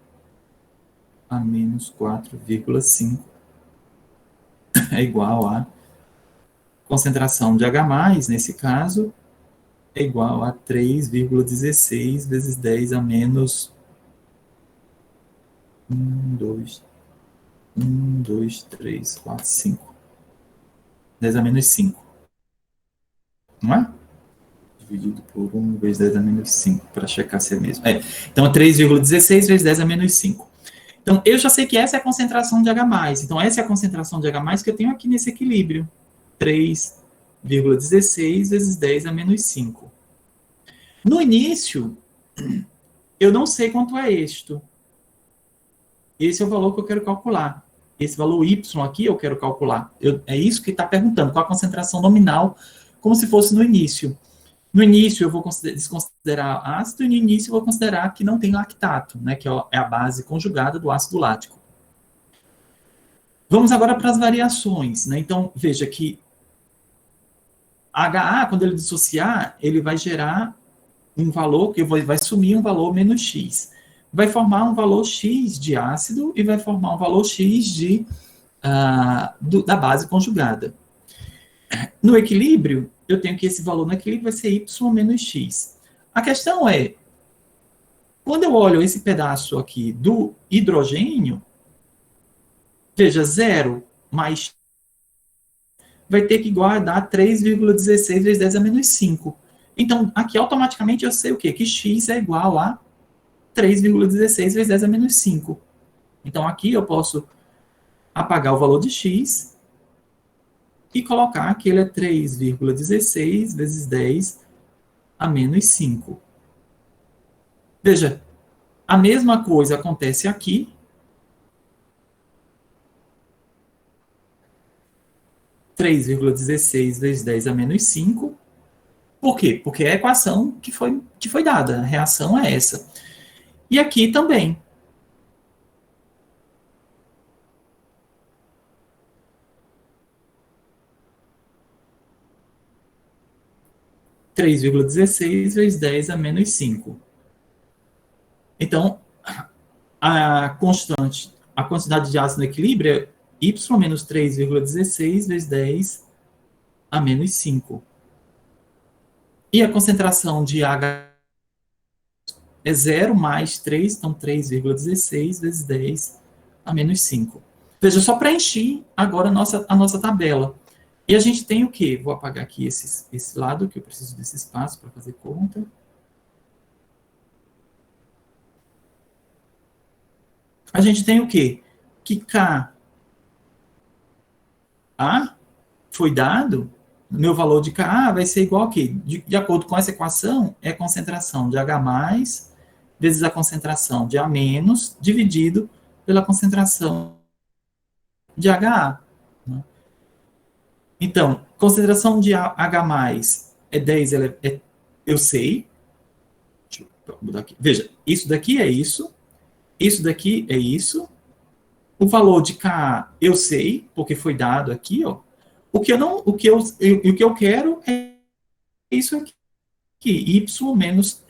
a menos 4,5. É igual a concentração de H+, nesse caso, é igual a 3,16 vezes 10 a menos 1, 2, 3, 4, 5. 10 a menos 5. Não é? Dividido por 1 vezes 10 a menos 5, para checar se é mesmo. Então, é 3,16 vezes 10 a menos 5. Então, eu já sei que essa é a concentração de H+. Então, essa é a concentração de H+, que eu tenho aqui nesse equilíbrio. 3,16 vezes 10 a menos 5. No início, eu não sei quanto é isto. Esse é o valor que eu quero calcular. Esse valor Y aqui eu quero calcular. É isso que está perguntando, qual a concentração nominal, como se fosse no início. No início eu vou desconsiderar ácido e no início eu vou considerar que não tem lactato, né, que é a base conjugada do ácido lático. Vamos agora para as variações. Né? Então, veja que HA, quando ele dissociar, ele vai gerar um valor, que vai sumir um valor menos X. Vai formar um valor X de ácido e vai formar um valor X da base conjugada. No equilíbrio, eu tenho que esse valor no equilíbrio vai ser Y menos X. A questão é, quando eu olho esse pedaço aqui do hidrogênio, veja, 0 mais vai ter que igual a dar 3,16 vezes 10 a menos 5. Então, aqui automaticamente eu sei o quê? Que X é igual a 3,16 vezes 10 a menos 5. Então, aqui eu posso apagar o valor de X e colocar que ele é 3,16 vezes 10 a menos 5. Veja, a mesma coisa acontece aqui. 3,16 vezes 10 a menos 5. Por quê? Porque é a equação que foi dada. A reação é essa. E aqui também. (3,16 vezes 10 a menos 5). Então, a quantidade de ácido no equilíbrio é Y menos 3,16 vezes 10 a menos 5. E a concentração de H é 0 mais 3, então 3,16 vezes 10 a menos 5. Veja, só preenchi agora a nossa tabela. E a gente tem o quê? Vou apagar aqui esse lado, que eu preciso desse espaço para fazer conta. A gente tem o quê? Que Ka foi dado, meu valor de Ka vai ser igual a quê? De acordo com essa equação, é a concentração de H+, vezes a concentração de A-, dividido pela concentração de HA. Né? Então, concentração de H+, é 10, eu sei. Deixa eu mudar aqui. Veja, isso daqui é isso daqui é isso. O valor de Ka eu sei, porque foi dado aqui, ó. O que eu quero é isso aqui, y menos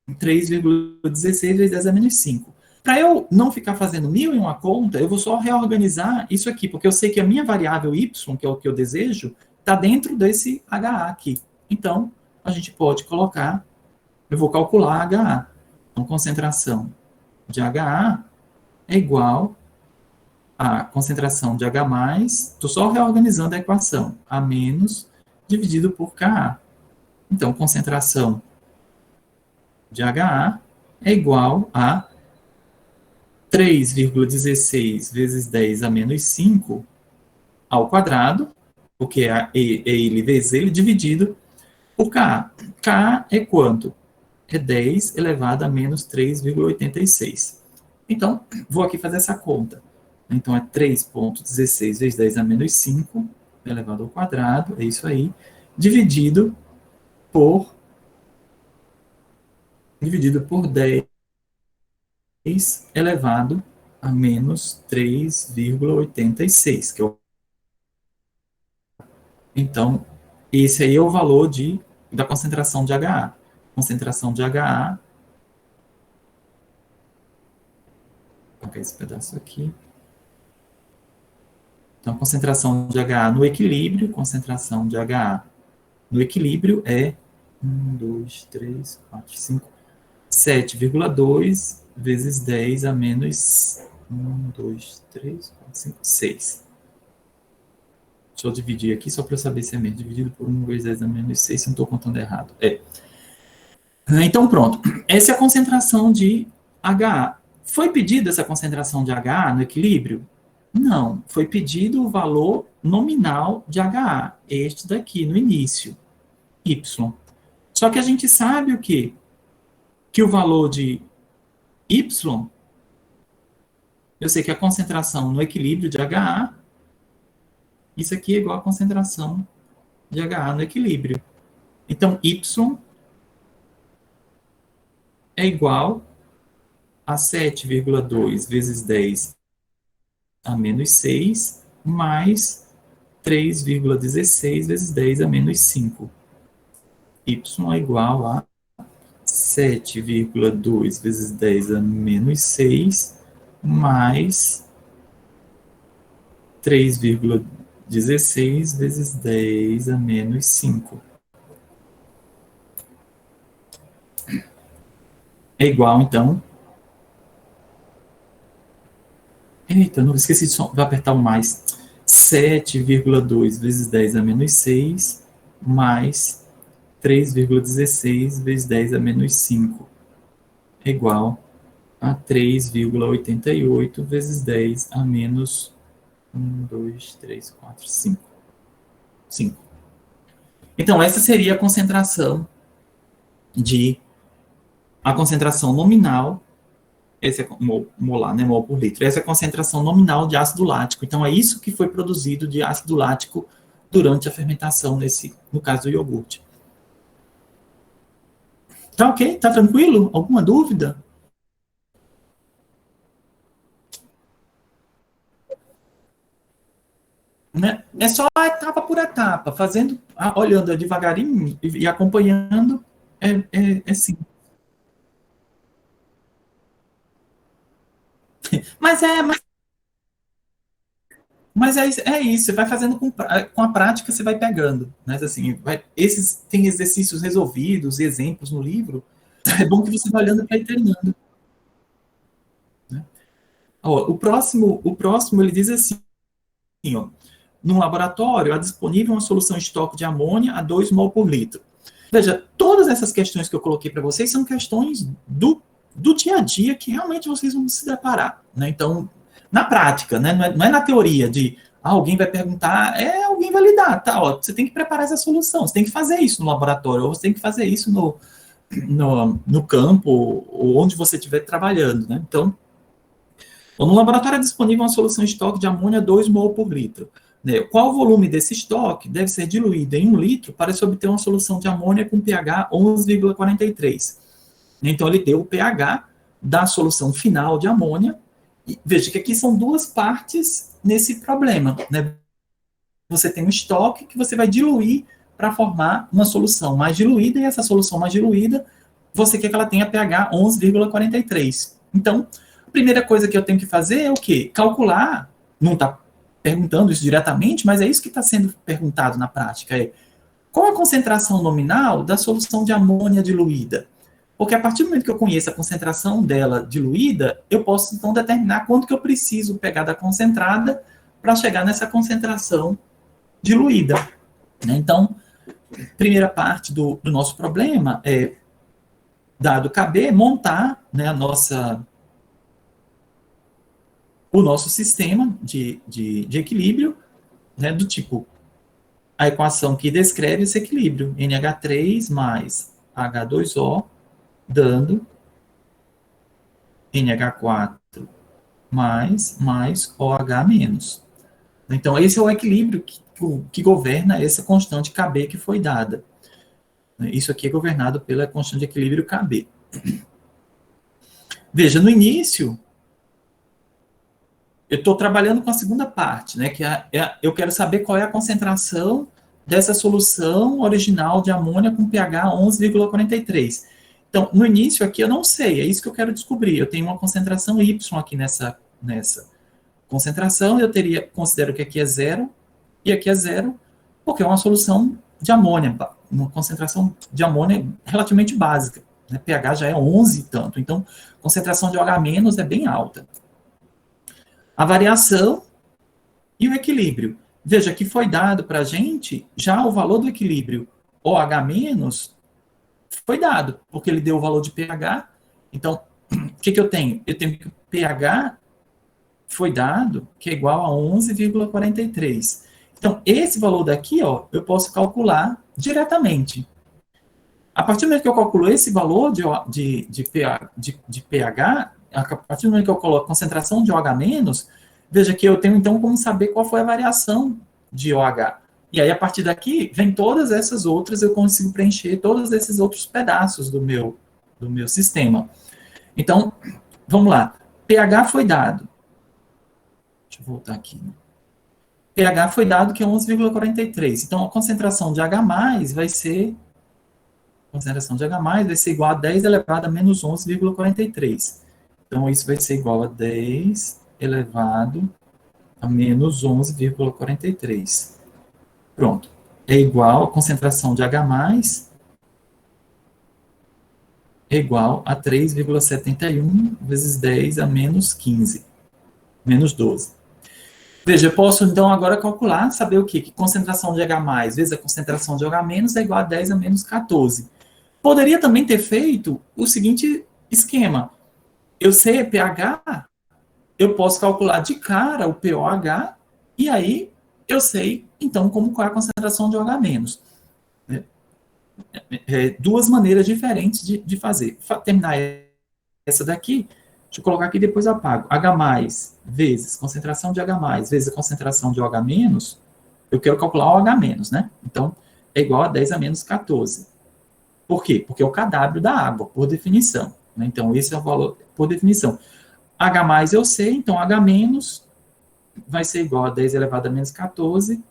3,16 vezes 10 a menos 5. Para eu não ficar fazendo mil em uma conta, eu vou só reorganizar isso aqui, porque eu sei que a minha variável y, que é o que eu desejo, está dentro desse HA aqui. Então, a gente pode colocar, eu vou calcular HA. Então, concentração de HA é igual a concentração de H+, estou só reorganizando a equação, A menos dividido por Ka. Então, concentração de HA é igual a 3,16 vezes 10 a menos 5 ao quadrado, porque é ele vezes ele, dividido por Ka. Ka é quanto? É 10 elevado a menos 3,86. Então, vou aqui fazer essa conta. Então, é 3,16 vezes 10 a menos 5 elevado ao quadrado, é isso aí, dividido por 10 elevado a menos 3,86, que é o... Então, esse aí é o valor da concentração de HA. Concentração de HA... Vou colocar esse pedaço aqui. Então, concentração de HA no equilíbrio, concentração de HA no equilíbrio é 1, 2, 3, 4, 5, 7,2 vezes 10 a menos 1, 2, 3, 4, 5, 6. Deixa eu dividir aqui só para eu saber se é mesmo. Dividido por 1 vezes 10 a menos 6, se não estou contando errado. Então, pronto. Essa é a concentração de HA. Foi pedida essa concentração de HA no equilíbrio? Não. Foi pedido o valor nominal de HA. Este daqui, no início. Y. Só que a gente sabe o quê? Que o valor de Y, eu sei que a concentração no equilíbrio de HA, isso aqui é igual a concentração de HA no equilíbrio. Então, Y é igual a 7,2 vezes 10 a menos 6, mais 3,16 vezes 10 a menos 5. Y é igual a 7,2 vezes 10 a menos 6, mais 3,16 vezes 10 a menos 5. É igual, então... Eita, não esqueci de apertar o mais. 7,2 vezes 10 a menos 6, mais 3,16 vezes 10 a menos 5 é igual a 3,88 vezes 10 a menos 1, 2, 3, 4, 5. 5. Então, essa seria a concentração nominal, esse é molar, né, mol por litro. Essa é a concentração nominal de ácido lático. Então, é isso que foi produzido de ácido lático durante a fermentação, no caso do iogurte. Tá ok? Tá tranquilo? Alguma dúvida? Né? É só etapa por etapa, olhando devagarinho e acompanhando, sim. Mas é isso, você vai fazendo com a prática, você vai pegando, né? Assim, tem exercícios resolvidos, exemplos no livro, é bom que você vai olhando para ir treinando. Né? Ó, o próximo ele diz assim, ó, no laboratório, há disponível uma solução estoque de amônia a 2 mol por litro. Veja, todas essas questões que eu coloquei para vocês são questões do dia a dia que realmente vocês vão se deparar. Né? Então, na prática, né? Não é na teoria de alguém vai perguntar, alguém vai lidar, tá? Ó, você tem que preparar essa solução, você tem que fazer isso no laboratório, ou você tem que fazer isso no campo, ou onde você estiver trabalhando. Né? Então, Ou no laboratório é disponível uma solução estoque de amônia 2 mol por litro. Né? Qual o volume desse estoque deve ser diluído em 1 litro para se obter uma solução de amônia com pH 11,43. Então, ele deu o pH da solução final de amônia. E veja que aqui são duas partes nesse problema. Né? Você tem um estoque que você vai diluir para formar uma solução mais diluída, e essa solução mais diluída, você quer que ela tenha pH 11,43. Então, a primeira coisa que eu tenho que fazer é o quê? Calcular, não está perguntando isso diretamente, mas é isso que está sendo perguntado na prática, é qual a concentração nominal da solução de amônia diluída? Porque a partir do momento que eu conheço a concentração dela diluída, eu posso, então, determinar quanto que eu preciso pegar da concentrada para chegar nessa concentração diluída. Né? Então, primeira parte do nosso problema é, dado KB, montar, né, o nosso sistema de equilíbrio, né, do tipo, a equação que descreve esse equilíbrio, NH3 mais H2O, dando NH4 mais OH menos. Então, esse é o equilíbrio que governa essa constante KB que foi dada. Isso aqui é governado pela constante de equilíbrio KB. Veja, no início, eu estou trabalhando com a segunda parte, né, que eu quero saber qual é a concentração dessa solução original de amônia com pH 11,43. Então, no início aqui eu não sei, é isso que eu quero descobrir. Eu tenho uma concentração Y aqui nessa concentração, eu considero que aqui é 0 e aqui é 0, porque é uma solução de amônia, uma concentração de amônia relativamente básica. Né? pH já é 11 e tanto, então a concentração de OH- é bem alta. A variação e o equilíbrio. Veja que foi dado para a gente já o valor do equilíbrio OH- foi dado, porque ele deu o valor de pH. Então, o que eu tenho? Eu tenho que o pH foi dado, que é igual a 11,43. Então, esse valor daqui, ó, eu posso calcular diretamente. A partir do momento que eu calculo esse valor de pH, a partir do momento que eu coloco concentração de OH-, veja que eu tenho, então, como saber qual foi a variação de OH. E aí, a partir daqui, vem todas essas outras, eu consigo preencher todos esses outros pedaços do meu sistema. Então, vamos lá. pH foi dado. Deixa eu voltar aqui. pH foi dado que é 11,43. Então, a concentração de H+, vai ser... concentração de H+, vai ser igual a 10 elevado a menos 11,43. Então, isso vai ser igual a 10 elevado a menos 11,43. Pronto. É igual a concentração de H+, é igual a 3,71 vezes 10 a menos 15. Menos 12. Veja, eu posso, então, agora calcular, saber o quê? Que concentração de H+, vezes a concentração de OH- é igual a 10 a menos 14. Poderia também ter feito o seguinte esquema. Eu sei pH, eu posso calcular de cara o pOH, e aí eu sei, então, qual é a concentração de OH-. Duas maneiras diferentes de fazer. Terminar essa daqui, deixa eu colocar aqui e depois eu apago. H+, vezes concentração de H+, vezes a concentração de OH-, eu quero calcular o OH-, né? Então, é igual a 10 a menos 14. Por quê? Porque é o kW da água, por definição. Né? Então, esse é o valor por definição. H+ eu sei, então H- vai ser igual a 10 elevado a menos 14.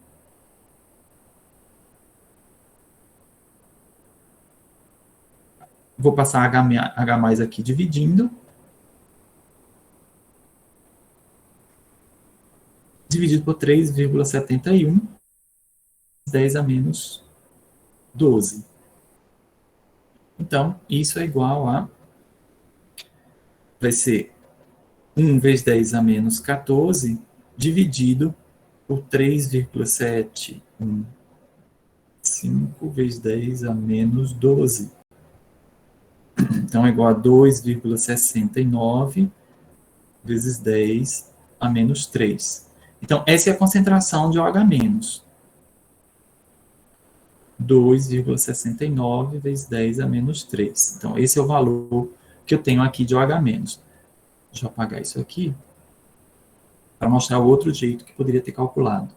Vou passar H+ aqui dividindo. Dividido por 3,71. 10 a menos 12. Então, isso é igual a... vai ser 1 vezes 10 a menos 14, dividido por 3,715 vezes 10 a menos 12. Então, é igual a 2,69 vezes 10 a menos 3. Então, essa é a concentração de OH-. 2,69 vezes 10 a menos 3. Então, esse é o valor que eu tenho aqui de OH-. Deixa eu apagar isso aqui. para mostrar o outro jeito que poderia ter calculado.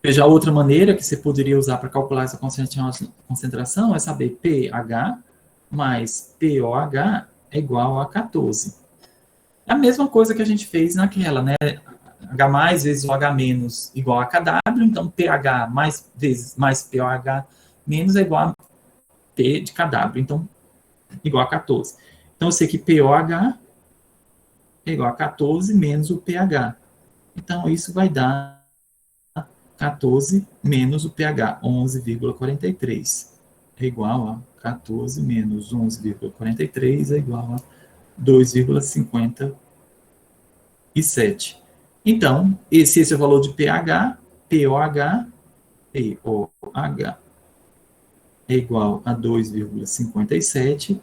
Veja, a outra maneira que você poderia usar para calcular essa concentração é saber pH mais POH é igual a 14. É a mesma coisa que a gente fez naquela, né? H mais vezes o H menos igual a KW, então pH mais vezes mais POH menos é igual a P de KW, então igual a 14. Então eu sei que POH é igual a 14 menos o pH. Então isso vai dar 14 menos o pH, 11,43. É igual a 14 menos 11,43 é igual a 2,57. Então, esse é o valor de pH, POH é igual a 2,57.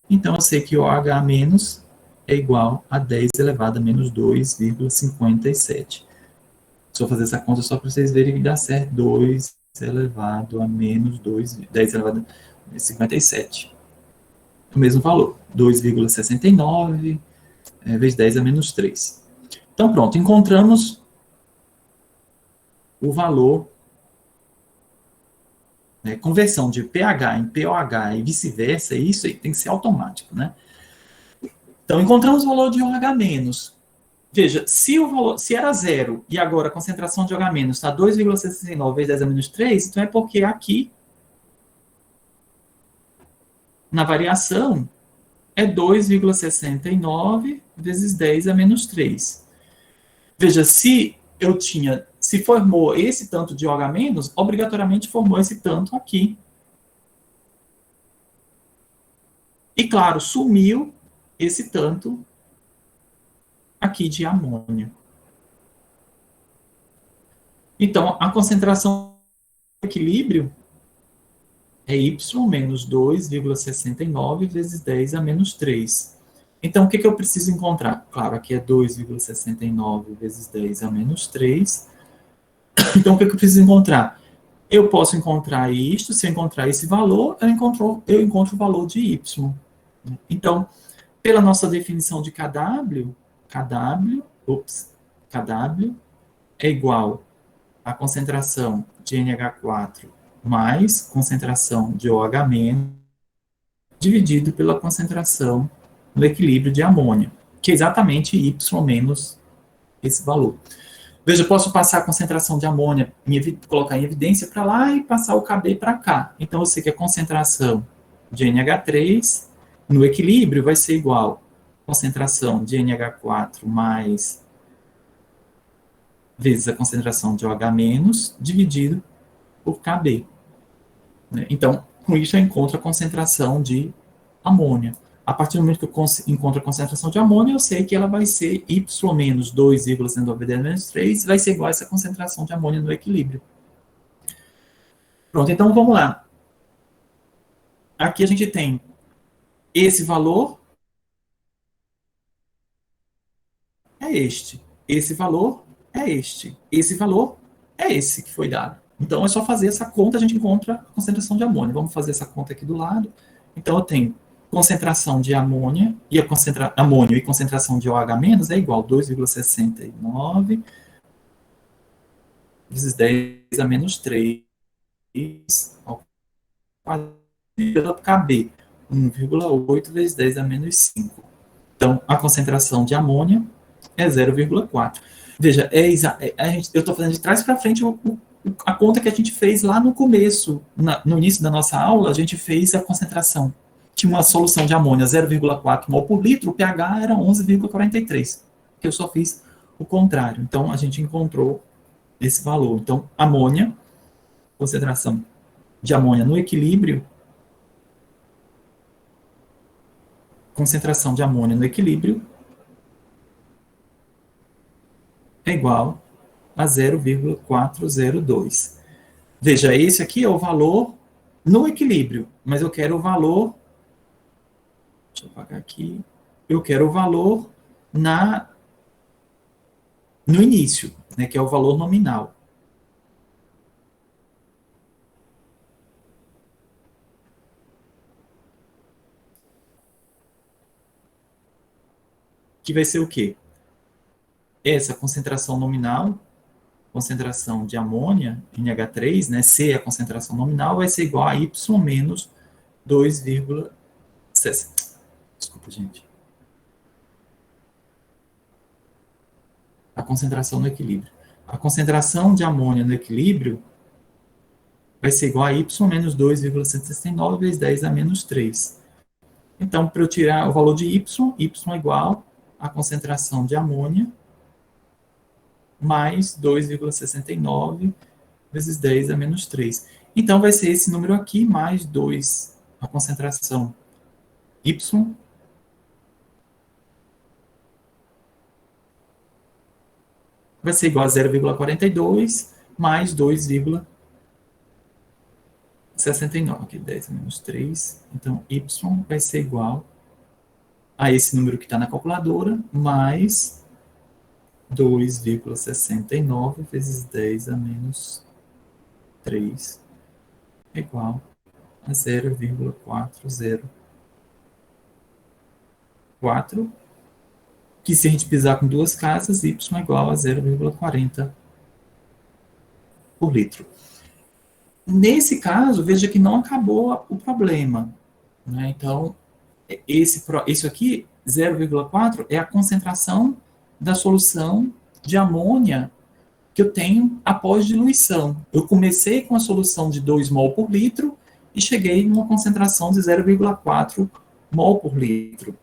Então, eu sei que OH menos é igual a 10 elevado a menos 2,57. Se eu fazer essa conta só para vocês verem que dá certo, 2 elevado a menos 10 elevado a 57. O mesmo valor, 2,69 vezes 10 a menos 3. Então, pronto, encontramos o valor, né, conversão de pH em POH e vice-versa, isso aí tem que ser automático, né? Então, encontramos o valor de OH menos. Veja, se o valor, se era zero e agora a concentração de OH menos está 2,69 vezes 10 a menos 3, então é porque aqui, na variação, é 2,69 vezes 10 a menos 3. Veja, se formou esse tanto de OH menos, obrigatoriamente formou esse tanto aqui. E claro, sumiu esse tanto aqui de amônio. Então, a concentração de equilíbrio é Y menos 2,69 vezes 10 a menos 3. Então, o que eu preciso encontrar? Claro, aqui é 2,69 vezes 10 a menos 3. Então, o que eu preciso encontrar? Eu posso encontrar isto, se eu encontrar esse valor, eu encontro o valor de Y. Então, pela nossa definição de KW é igual à concentração de NH4 mais concentração de OH- dividido pela concentração no equilíbrio de amônio, que é exatamente Y menos esse valor. Veja, eu posso passar a concentração de amônia, colocar em evidência para lá e passar o Kb para cá. Então, eu sei que a concentração de NH3 no equilíbrio vai ser igual à concentração de NH4 mais vezes a concentração de OH- dividido por Kb. Então, com isso eu encontro a concentração de amônia. A partir do momento que eu encontro a concentração de amônia, eu sei que ela vai ser Y menos 2,190 menos 3, vai ser igual a essa concentração de amônia no equilíbrio. Pronto, então vamos lá. Aqui a gente tem esse valor, é este. Esse valor é este. Esse valor é esse que foi dado. Então é só fazer essa conta, a gente encontra a concentração de amônia. Vamos fazer essa conta aqui do lado. Então eu tenho concentração de amônia e amônio e concentração de OH- é igual a 2,69 vezes 10 a menos 3 ao quadrado pela KB, 1,8 vezes 10 a menos 5. Então, a concentração de amônia é 0,4. Veja, eu estou fazendo de trás para frente a conta que a gente fez lá no começo, no início da nossa aula, a gente fez a concentração. Tinha uma solução de amônia 0,4 mol por litro, o pH era 11,43. Eu só fiz o contrário. Então, a gente encontrou esse valor. Então, amônia, concentração de amônia no equilíbrio, concentração de amônia no equilíbrio é igual a 0,402. Veja, esse aqui é o valor no equilíbrio, mas eu quero o valor, deixa eu apagar aqui, eu quero o valor no início, né, que é o valor nominal. que vai ser o quê? Essa concentração nominal, concentração de amônia, NH3, né, C é a concentração nominal, vai ser igual a Y menos 2,60. Desculpa, gente. A concentração no equilíbrio. A concentração de amônia no equilíbrio vai ser igual a Y menos 2,169 vezes 10 a menos 3. Então, para eu tirar o valor de Y é igual à concentração de amônia mais 2,69 vezes 10 a menos 3. Então, vai ser esse número aqui, mais 2, a concentração Y, vai ser igual a 0,42 mais 2,69, aqui 10 a menos 3. Então, Y vai ser igual a esse número que está na calculadora, mais 2,69 vezes 10 a menos 3 é igual a 0,404, que se a gente pisar com duas casas, Y é igual a 0,40 por litro. Nesse caso, veja que não acabou o problema, né? Então, isso aqui, 0,4, é a concentração da solução de amônia que eu tenho após diluição. Eu comecei com a solução de 2 mol por litro e cheguei numa concentração de 0,4 mol por litro.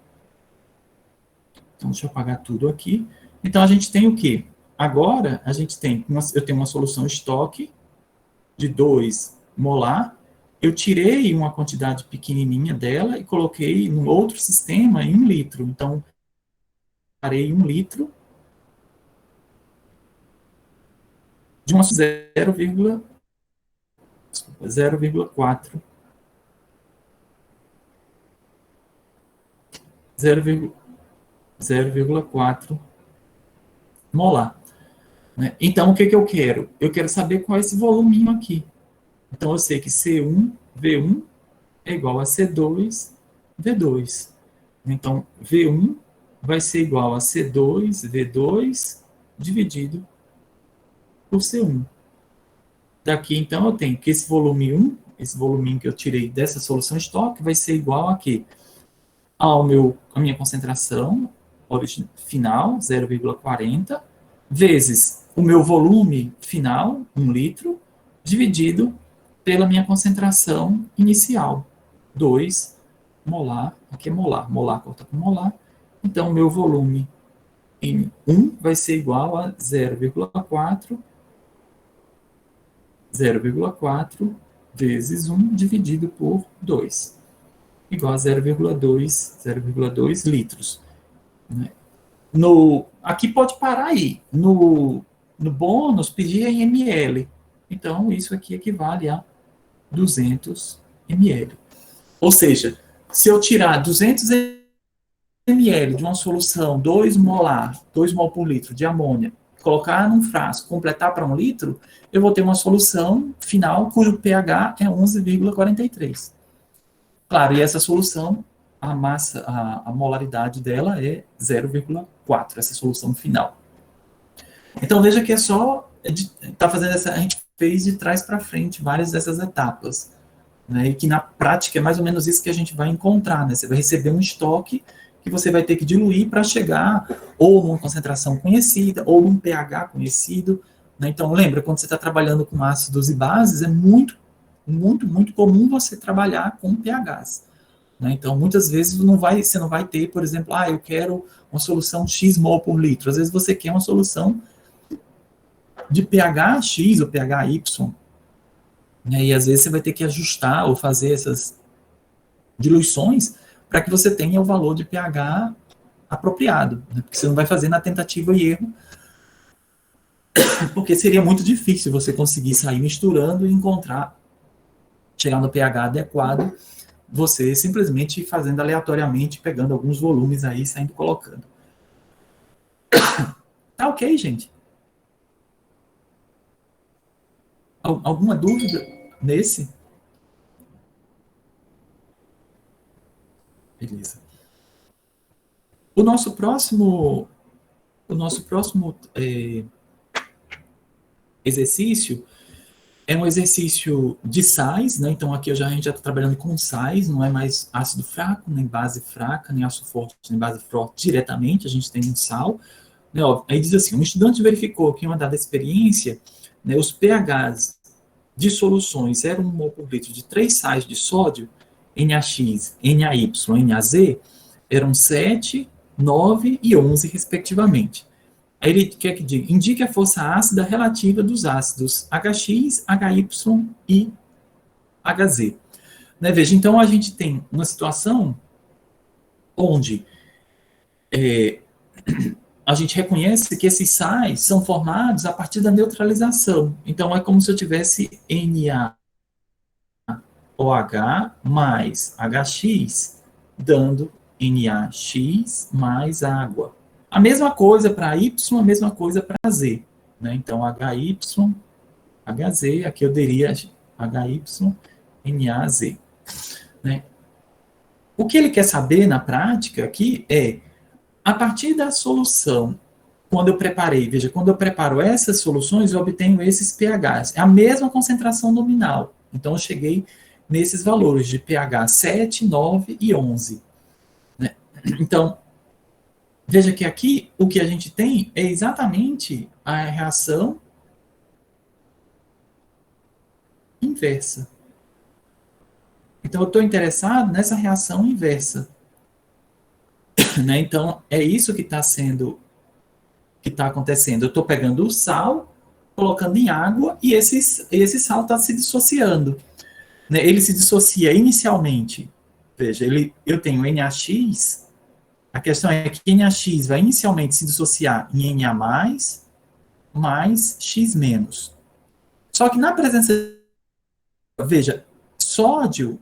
Então, deixa eu apagar tudo aqui. Então, a gente tem o quê? Agora, eu tenho uma solução estoque de 2 molar. Eu tirei uma quantidade pequenininha dela e coloquei num outro sistema em 1 litro. Então, parei 1 litro de uma 0,4 0,4 molar. Né? Então, o que eu quero? Eu quero saber qual é esse voluminho aqui. Então, eu sei que C1V1 é igual a C2V2. Então, V1 vai ser igual a C2V2 dividido por C1. Daqui, então, eu tenho que esse volume 1, esse voluminho que eu tirei dessa solução estoque, vai ser igual a quê? A minha concentração final, 0,40, vezes o meu volume final, 1 litro, dividido pela minha concentração inicial, 2 molar, aqui é molar, molar corta com molar, então o meu volume em 1 vai ser igual a 0,4 vezes 1 dividido por 2, igual a 0,2 litros. Né? Aqui pode parar aí. No bônus, pedia em ml. Então, isso aqui equivale a 200 ml. Ou seja, se eu tirar 200 ml de uma solução 2 mol por litro de amônia, colocar num frasco, completar para 1 litro, eu vou ter uma solução final cujo pH é 11,43. Claro, e essa solução, a molaridade dela é 0,4, essa solução final. Então, veja que é só, a gente fez de trás para frente várias dessas etapas, né, e que na prática é mais ou menos isso que a gente vai encontrar, né? Você vai receber um estoque que você vai ter que diluir para chegar ou numa concentração conhecida, ou num pH conhecido, né? Então, lembra, quando você está trabalhando com ácidos e bases, é muito, muito, muito comum você trabalhar com pHs. Né? Então, muitas vezes você não vai ter, por exemplo, eu quero uma solução X mol por litro. Às vezes você quer uma solução de pH X ou pH Y. Né? E às vezes você vai ter que ajustar ou fazer essas diluições para que você tenha o valor de pH apropriado. Né? Porque você não vai fazer na tentativa e erro, porque seria muito difícil você conseguir sair misturando e chegar no pH adequado, você simplesmente fazendo aleatoriamente, pegando alguns volumes aí e saindo colocando. Tá ok, gente? Alguma dúvida nesse? Beleza. O nosso próximo exercício é um exercício de sais, né? Então aqui a gente já está trabalhando com sais, não é mais ácido fraco, nem base fraca, nem ácido forte, nem base forte diretamente, a gente tem um sal. Né? Ó, aí diz assim, um estudante verificou que em uma dada experiência, né, os pHs de soluções 0,1 mol por litro de 3 sais de sódio, NaX, NaY, NaZ, eram 7, 9 e 11, respectivamente. Aí ele quer que diga, indique a força ácida relativa dos ácidos HX, HY e HZ. Né, veja, então a gente tem uma situação onde a gente reconhece que esses sais são formados a partir da neutralização. Então é como se eu tivesse NaOH mais HX, dando NaX mais água. A mesma coisa para Y, a mesma coisa para Z. Né? Então, HY, HZ, aqui eu teria HY, NaZ. Né? O que ele quer saber na prática aqui é, a partir da solução, quando eu preparei, veja, quando eu preparo essas soluções, eu obtenho esses pHs. É a mesma concentração nominal. Então, eu cheguei nesses valores de pH 7, 9 e 11. Né? Então, veja que aqui o que a gente tem é exatamente a reação inversa. Então, eu estou interessado nessa reação inversa. Né? Então, é isso que está acontecendo. Eu estou pegando o sal, colocando em água, e esse sal está se dissociando. Né? Ele se dissocia inicialmente. Veja, eu tenho NaX. A questão é que NaX vai inicialmente se dissociar em Na+, mais X-. Só que na presença, veja, sódio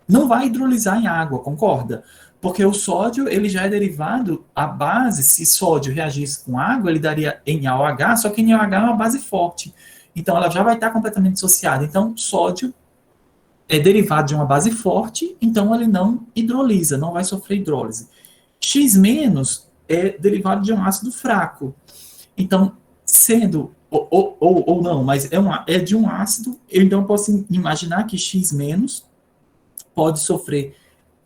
não vai hidrolisar em água, concorda? Porque o sódio, ele já é derivado, a base, se sódio reagisse com água, ele daria NaOH, só que NaOH é uma base forte. Então, ela já vai estar completamente dissociada. Então, sódio é derivado de uma base forte, então ele não hidrolisa, não vai sofrer hidrólise. X- é derivado de um ácido fraco. Então, sendo, ou não, mas é de um ácido, então eu posso imaginar que X- pode sofrer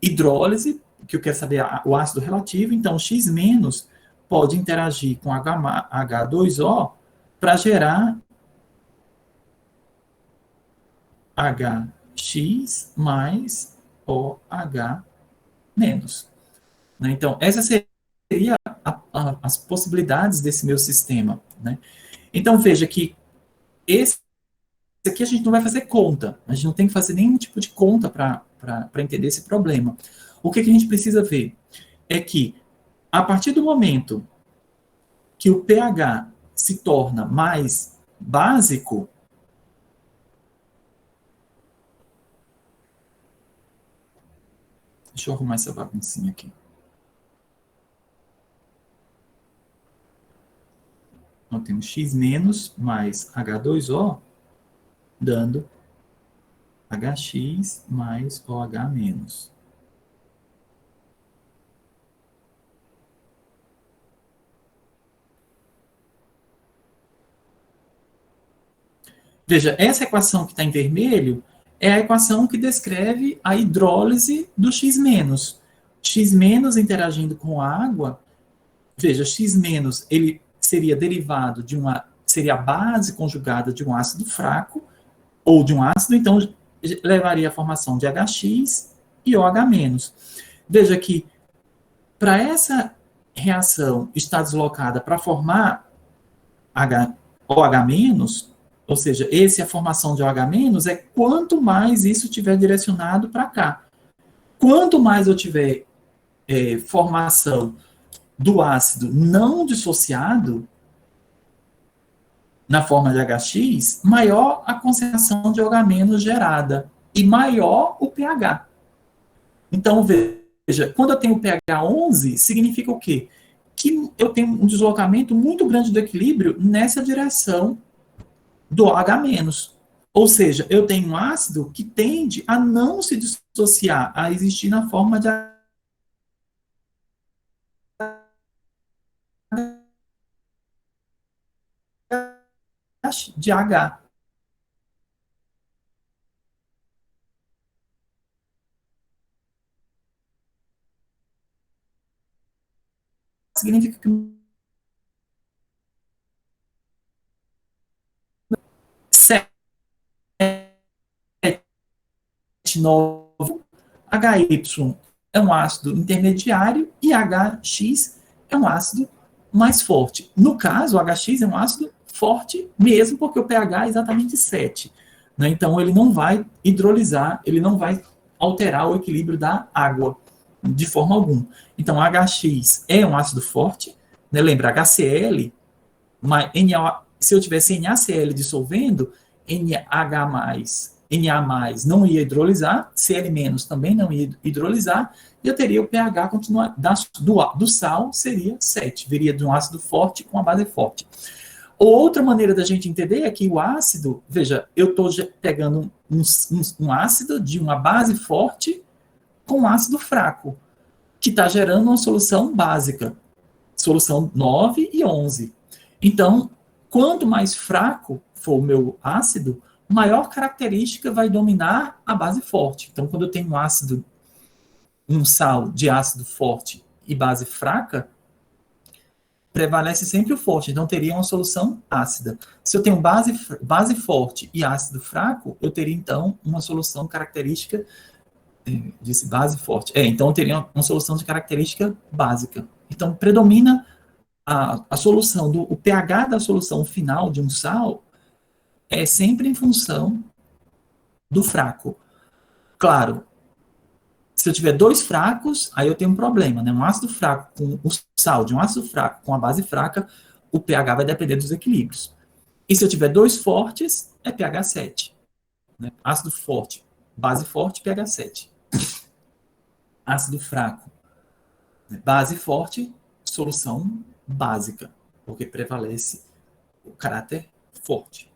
hidrólise, que eu quero saber o ácido relativo, então X- pode interagir com H2O para gerar HX mais OH menos. Né? Então, essa seria as possibilidades desse meu sistema. Né? Então, veja que esse aqui a gente não vai fazer conta, a gente não tem que fazer nenhum tipo de conta para entender esse problema. O que a gente precisa ver é que, a partir do momento que o pH se torna mais básico, deixa eu arrumar essa baguncinha aqui. Então, temos X- mais H2O, dando HX mais OH-. Veja, essa equação que está em vermelho é a equação que descreve a hidrólise do X-. X- interagindo com a água, veja, X- ele seria derivado seria a base conjugada de um ácido fraco, ou de um ácido, então levaria à formação de HX e OH-. Veja que, para essa reação estar deslocada para formar OH-, ou seja, a formação de OH-, é quanto mais isso tiver direcionado para cá. Quanto mais eu tiver formação do ácido não dissociado na forma de HX, maior a concentração de OH- gerada e maior o pH. Então, veja, quando eu tenho pH 11, significa o quê? Que eu tenho um deslocamento muito grande do equilíbrio nessa direção do OH-. Ou seja, eu tenho um ácido que tende a não se dissociar, a existir na forma de de H. Significa que 7, 9, HY é um ácido intermediário e HX é um ácido mais forte. No caso, o HX é um ácido forte mesmo, porque o pH é exatamente 7. Né? Então, ele não vai hidrolisar, ele não vai alterar o equilíbrio da água de forma alguma. Então, HX é um ácido forte, né? Lembra, HCl, se eu tivesse NaCl dissolvendo, Na não ia hidrolisar, Cl- também não ia hidrolisar, e eu teria o pH do sal seria 7, viria de um ácido forte com a base forte. Outra maneira da gente entender é que o ácido, veja, eu estou pegando um ácido de uma base forte com um ácido fraco, que está gerando uma solução básica, solução 9 e 11. Então, quanto mais fraco for o meu ácido, maior característica vai dominar a base forte. Então, quando eu tenho um sal de ácido forte e base fraca, prevalece sempre o forte. Então, teria uma solução ácida. Se eu tenho base forte e ácido fraco, eu teria, então, uma solução característica, disse base forte. Então, eu teria uma solução de característica básica. Então, predomina a solução, o pH da solução final de um sal é sempre em função do fraco. Claro, se eu tiver dois fracos, aí eu tenho um problema, né? Um ácido fraco com o sal de um ácido fraco com a base fraca, o pH vai depender dos equilíbrios. E se eu tiver dois fortes, é pH 7. Né? Ácido forte, base forte, pH 7. Ácido fraco, base forte, solução básica, porque prevalece o caráter forte.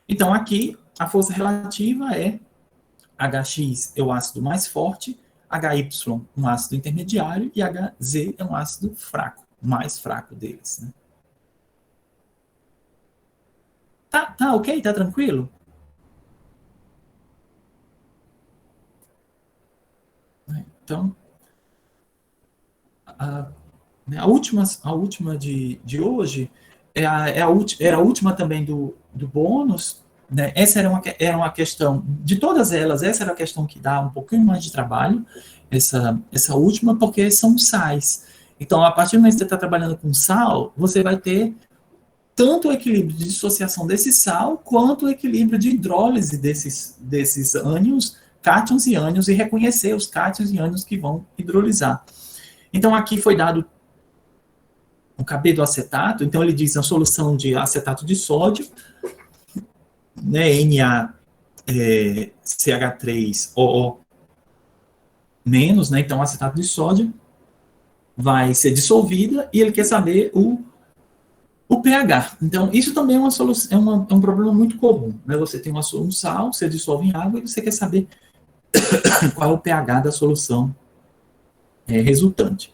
Então, aqui, a força relativa é HX é o ácido mais forte, HY um ácido intermediário e HZ é um ácido fraco, mais fraco deles. Né? Tá ok? Tá tranquilo? Então, a última de hoje era a última também do bônus. Né? Essa era uma questão, de todas elas, essa era a questão que dá um pouquinho mais de trabalho, essa última, porque são sais. Então, a partir do momento que você está trabalhando com sal, você vai ter tanto o equilíbrio de dissociação desse sal, quanto o equilíbrio de hidrólise desses ânions, cátions e ânions, e reconhecer os cátions e ânions que vão hidrolisar. Então, aqui foi dado o KB do acetato, então ele diz a solução de acetato de sódio, né, NaCH3OO menos, né, então acetato de sódio vai ser dissolvida e ele quer saber o pH. Então, isso também é uma solução, é um problema muito comum, né, você tem um sal, você dissolve em água e você quer saber qual é o pH da solução resultante.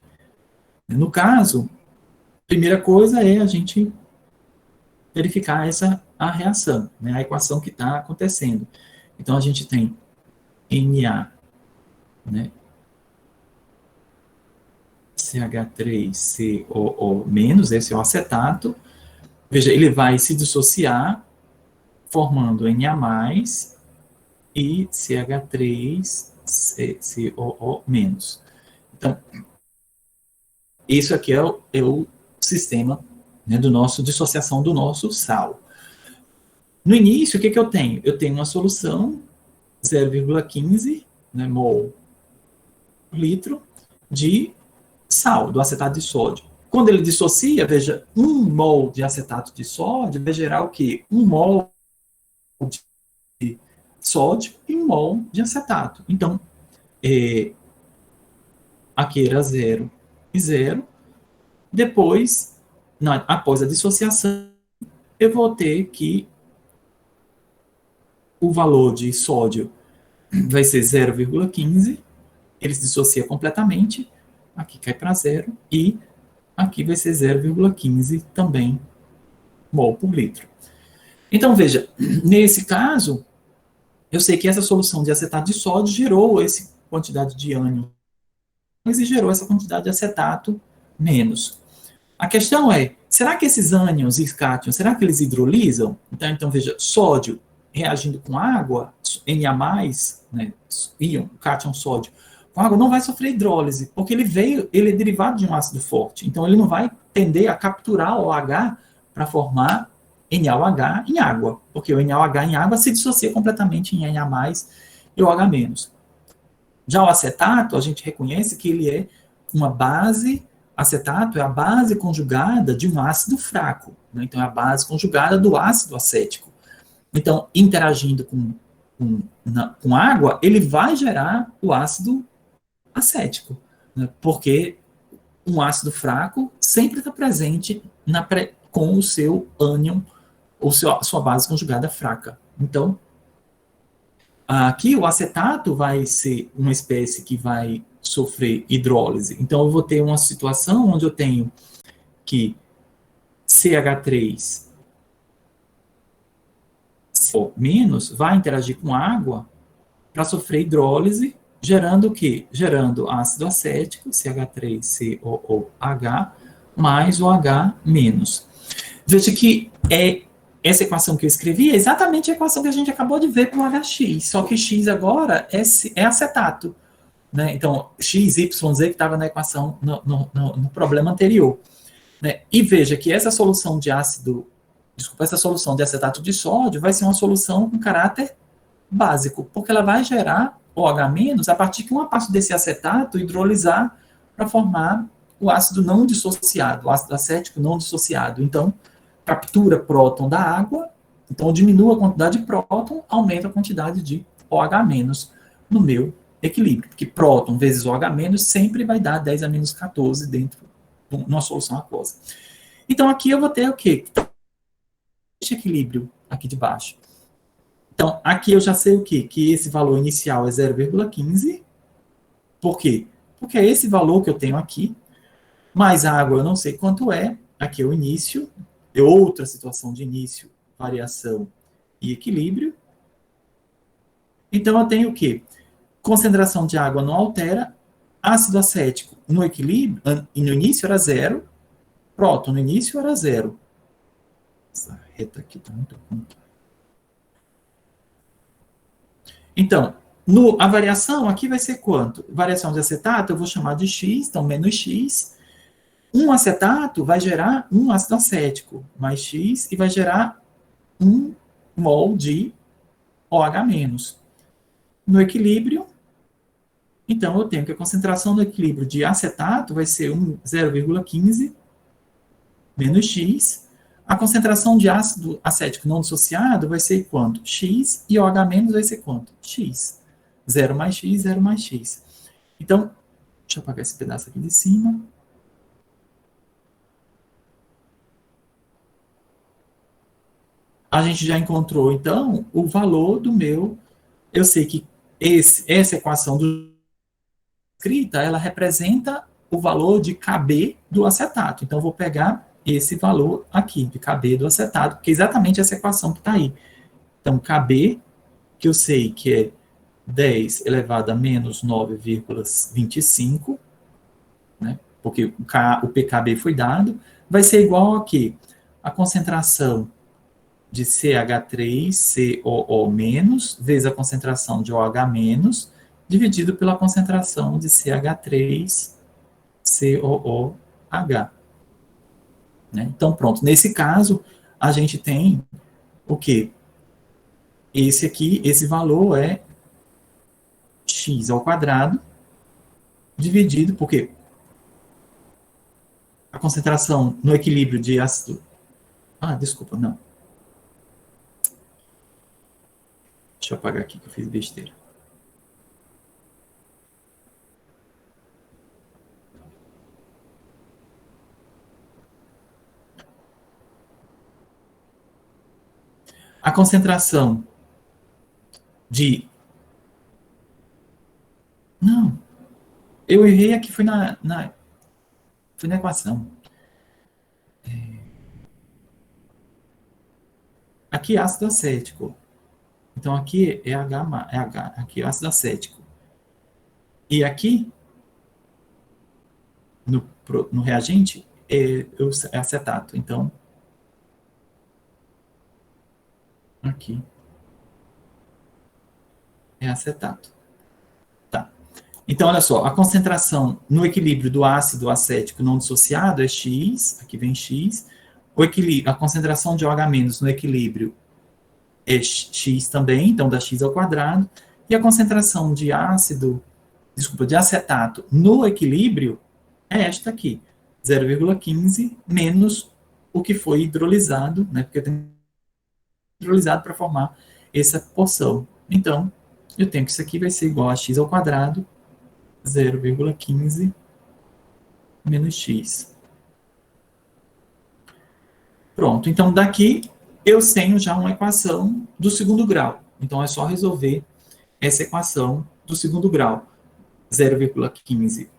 No caso, a primeira coisa é a gente verificar a reação, né, a equação que está acontecendo. Então, a gente tem Na, né, CH3COO-, esse é o acetato. Veja, ele vai se dissociar, formando Na+, e CH3COO-. Então, isso aqui é o sistema, né, dissociação do nosso sal. No início, o que eu tenho? Eu tenho uma solução 0,15, né, mol por litro de sal, do acetato de sódio. Quando ele dissocia, veja, 1 mol de acetato de sódio vai gerar o quê? 1 mol de sódio e 1 mol de acetato. Então, aqui era 0 e 0. Depois, após a dissociação, eu vou ter que o valor de sódio vai ser 0,15, ele se dissocia completamente, aqui cai para 0, e aqui vai ser 0,15 também mol por litro. Então, veja, nesse caso, eu sei que essa solução de acetato de sódio gerou essa quantidade de ânion e gerou essa quantidade de acetato menos. A questão é, será que esses ânions e cátions, será que eles hidrolisam? Então, veja, sódio reagindo com água, Na+, né, íon, cátion sódio, com água não vai sofrer hidrólise, porque ele é derivado de um ácido forte, então ele não vai tender a capturar o OH para formar NaOH em água, porque o NaOH em água se dissocia completamente em Na+, e OH-. Já o acetato, a gente reconhece que ele é uma base, acetato é a base conjugada de um ácido fraco, né? Então é a base conjugada do ácido acético. Então, interagindo com água, ele vai gerar o ácido acético, né? Porque um ácido fraco sempre está presente com o seu ânion, ou sua base conjugada fraca. Então, aqui o acetato vai ser uma espécie que vai sofrer hidrólise. Então eu vou ter uma situação onde eu tenho que CH3 menos vai interagir com água para sofrer hidrólise, gerando o quê? Gerando ácido acético, CH3COOH, mais o H menos. Veja que essa equação que eu escrevi é exatamente a equação que a gente acabou de ver para o HX, só que X agora é acetato. Né? Então, X, Y, Z que estava na equação, no problema anterior. Né? E veja que essa solução de acetato de sódio vai ser uma solução com caráter básico, porque ela vai gerar OH- a partir que uma parte desse acetato hidrolisar para formar o ácido não dissociado, o ácido acético não dissociado. Então, captura próton da água, então diminua a quantidade de próton, aumenta a quantidade de OH- no meu equilíbrio, porque próton vezes OH- sempre vai dar 10 a menos 14 dentro de uma solução aquosa. Então aqui eu vou ter o quê? Este equilíbrio aqui de baixo. Então aqui eu já sei o quê? Que esse valor inicial é 0,15. Por quê? Porque é esse valor que eu tenho aqui, mais a água eu não sei quanto é, aqui é o início, é outra situação de início, variação e equilíbrio. Então eu tenho o quê? Concentração de água não altera, ácido acético no equilíbrio, e no início era zero, próton no início era zero. Essa reta aqui está muito ruim. Então, a variação aqui vai ser quanto? Variação de acetato eu vou chamar de X, então menos X. Um acetato vai gerar um ácido acético, mais X, e vai gerar 1 mol de OH-. No equilíbrio, então eu tenho que a concentração do equilíbrio de acetato vai ser 0,15 menos X. A concentração de ácido acético não dissociado vai ser quanto? X, e OH- vai ser quanto? X. 0 mais X, 0 mais X. Então, deixa eu apagar esse pedaço aqui de cima. A gente já encontrou, então, o valor do meu. Eu sei que essa equação do escrita, ela representa o valor de Kb do acetato. Então, eu vou pegar esse valor aqui, de Kb do acetato, que é exatamente essa equação que está aí. Então, Kb, que eu sei que é 10 elevado a menos 9,25, né? Porque o pKb foi dado, vai ser igual a quê? A concentração de CH3COO- vezes a concentração de OH- dividido pela concentração de CH3COOH. Né? Então, pronto. Nesse caso, a gente tem o quê? Esse aqui, esse valor é x ao quadrado, dividido, porque a concentração no equilíbrio de ácido... Ah, desculpa, não. Deixa eu apagar aqui que eu fiz besteira. A concentração de... Não, eu errei aqui, foi foi na equação. aqui é ácido acético. Então, aqui é H, aqui é ácido acético. E aqui, no reagente, é acetato. Então, aqui é acetato. Tá. Então, olha só, a concentração no equilíbrio do ácido acético não dissociado é X, aqui vem X. A concentração de OH- no equilíbrio é X também, então dá X ao quadrado. E a concentração de de acetato no equilíbrio é esta aqui, 0,15 menos o que foi hidrolisado, né? Porque tem hidrolisado para formar essa porção. Então, eu tenho que isso aqui vai ser igual a x ao quadrado, 0,15 menos x. Pronto, então daqui eu tenho já uma equação do segundo grau. Então é só resolver essa equação do segundo grau. 0,15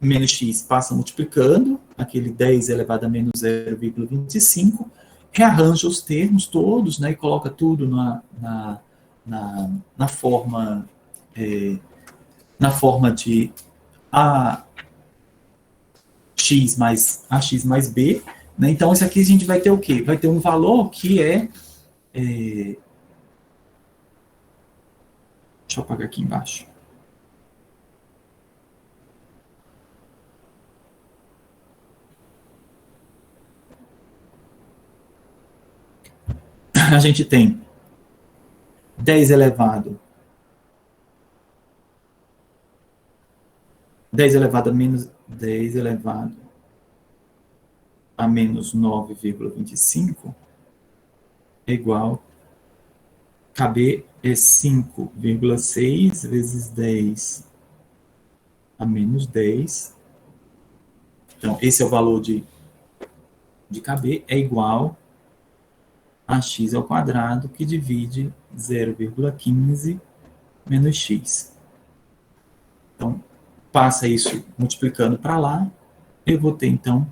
menos x passa multiplicando, aquele 10 elevado a menos 0,25, rearranja os termos todos, né, e coloca tudo na forma de ax mais b, né? Então isso aqui a gente vai ter o quê? Vai ter um valor que deixa eu apagar aqui embaixo. A gente tem 10 elevado a menos 10 elevado a menos 9,25 é igual, KB é 5,6 vezes 10 a menos 10. Então, esse é o valor de KB, é igual a x ao quadrado, que divide 0,15 menos x. Então, passa isso multiplicando para lá, eu vou ter, então,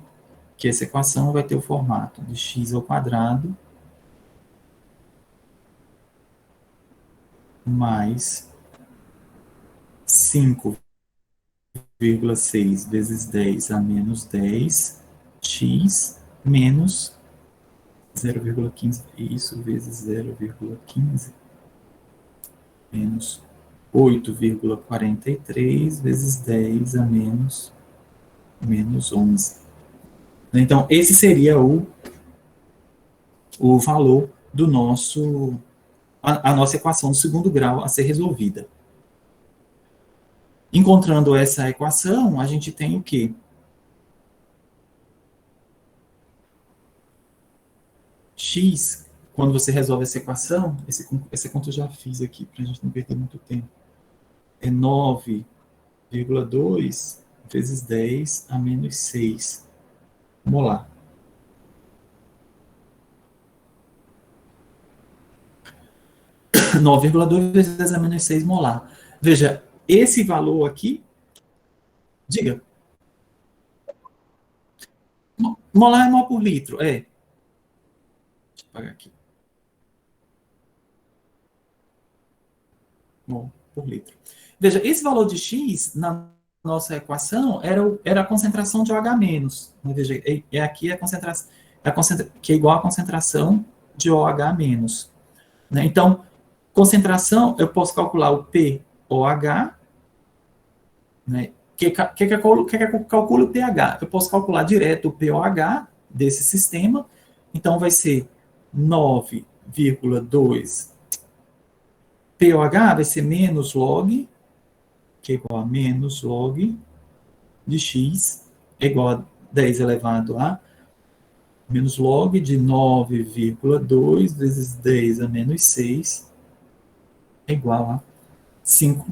que essa equação vai ter o formato de x ao quadrado mais 5,6 vezes 10 a menos 10, x menos 0,15, isso vezes 0,15 menos 8,43 vezes 10 a menos 11. Então, esse seria o valor do a nossa equação do segundo grau a ser resolvida. Encontrando essa equação, a gente tem o quê? X, quando você resolve essa equação, essa conta eu já fiz aqui, para a gente não perder muito tempo, é 9,2 vezes 10 a menos 6 molar. 9,2 vezes 10 a menos 6 molar. Veja, esse valor aqui, diga, molar é mol por litro, é. Deixa eu apagar aqui. Mol por litro. Veja, esse valor de X, na nossa equação, era a concentração de OH-. Veja, aqui a concentração, que é igual à concentração de OH-. Né? Então, concentração, eu posso calcular o POH, né? Que eu calculo o pH? Eu posso calcular direto o POH desse sistema, então vai ser 9,2 POH vai ser menos log, que é igual a menos log de x, é igual a 10 elevado a menos log de 9,2 vezes 10 a menos 6 é igual a 5.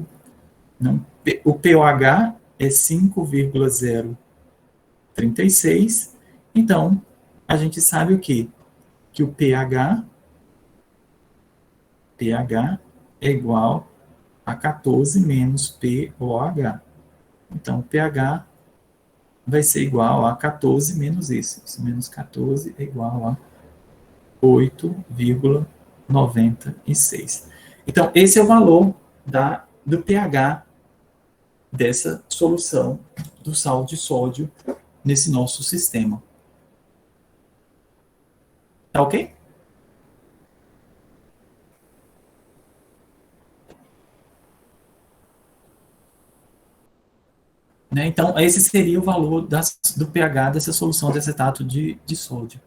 Não, o POH é 5,036. Então, a gente sabe o quê? Que o pH é igual a 14 menos POH. Então, o pH vai ser igual a 14 menos isso. Isso menos 14 é igual a 8,96. Então, esse é o valor do pH dessa solução do sal de sódio nesse nosso sistema. Tá ok? Né? Então, esse seria o valor do pH dessa solução de acetato de sódio.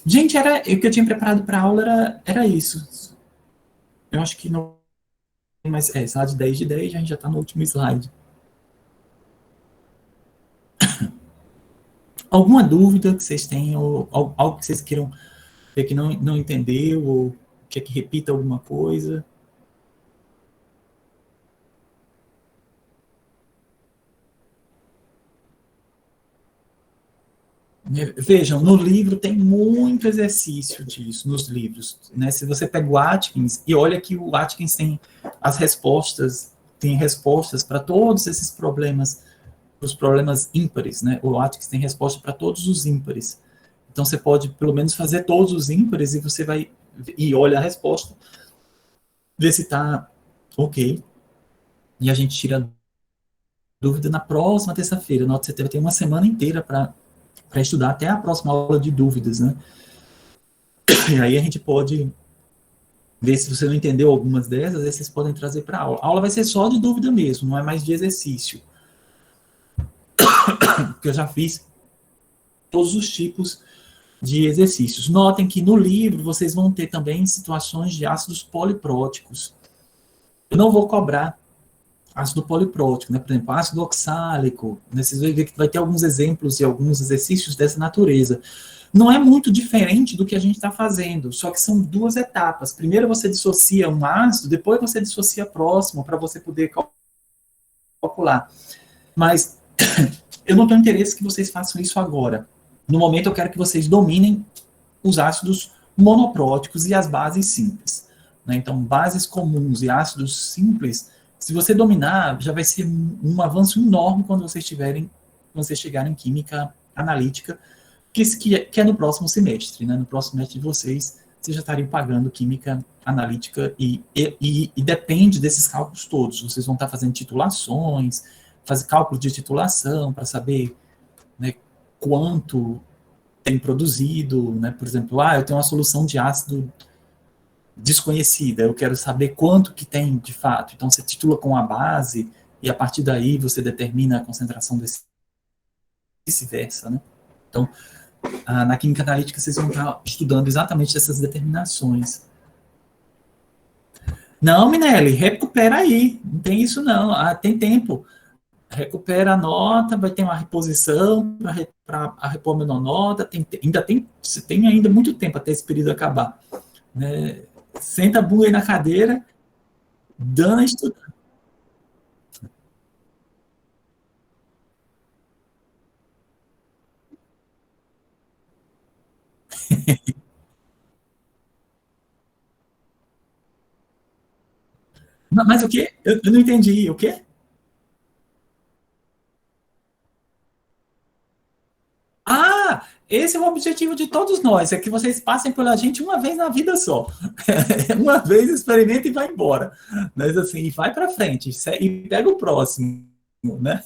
Gente, o que eu tinha preparado para a aula era isso. Eu acho que não. Mas slide 10 de 10, a gente já está no último slide. Alguma dúvida que vocês tenham, ou algo que vocês queiram ver que não entendeu, ou quer que repita alguma coisa? Vejam, no livro tem muito exercício disso, nos livros. Né? Se você pega o Atkins, e olha que o Atkins tem respostas para todos esses problemas, os problemas ímpares, né? O Atkins tem resposta para todos os ímpares. Então você pode, pelo menos, fazer todos os ímpares e você vai, e olha a resposta, ver se está ok. E a gente tira dúvida na próxima terça-feira. Você tem uma semana inteira para estudar até a próxima aula de dúvidas, né? E aí a gente pode ver se você não entendeu algumas dessas, aí vocês podem trazer para a aula. A aula vai ser só de dúvida mesmo, não é mais de exercício. Porque eu já fiz todos os tipos de exercícios. Notem que no livro vocês vão ter também situações de ácidos polipróticos. Eu não vou cobrar ácido poliprótico, né? Por exemplo, ácido oxálico. Né? Vocês vão ver que vai ter alguns exemplos e alguns exercícios dessa natureza. Não é muito diferente do que a gente está fazendo, só que são duas etapas. Primeiro você dissocia um ácido, depois você dissocia próximo, para você poder calcular. Mas eu não tenho interesse que vocês façam isso agora. No momento eu quero que vocês dominem os ácidos monopróticos e as bases simples. Né? Então, bases comuns e ácidos simples, se você dominar, já vai ser um avanço enorme quando vocês chegarem em química analítica, que é no próximo semestre. Né? No próximo semestre de vocês já estariam pagando química analítica e depende desses cálculos todos. Vocês vão estar fazendo titulações, fazer cálculo de titulação para saber, né, quanto tem produzido, né? Por exemplo, eu tenho uma solução de ácido desconhecida, eu quero saber quanto que tem de fato. Então, você titula com a base e, a partir daí, você determina a concentração vice-versa, né? Então, na química analítica, vocês vão estar estudando exatamente essas determinações. Não, Minelli, recupera aí. Não tem isso, não. Tem tempo. Recupera a nota, vai ter uma reposição para repor a menor nota. Você tem ainda muito tempo até esse período acabar. Né? Senta a bunda aí na cadeira, dando a estudar. Mas o quê? Eu não entendi. O quê? Esse é o objetivo de todos nós, é que vocês passem pela gente uma vez na vida só. Uma vez experimenta e vai embora. Mas assim, vai para frente e pega o próximo, né?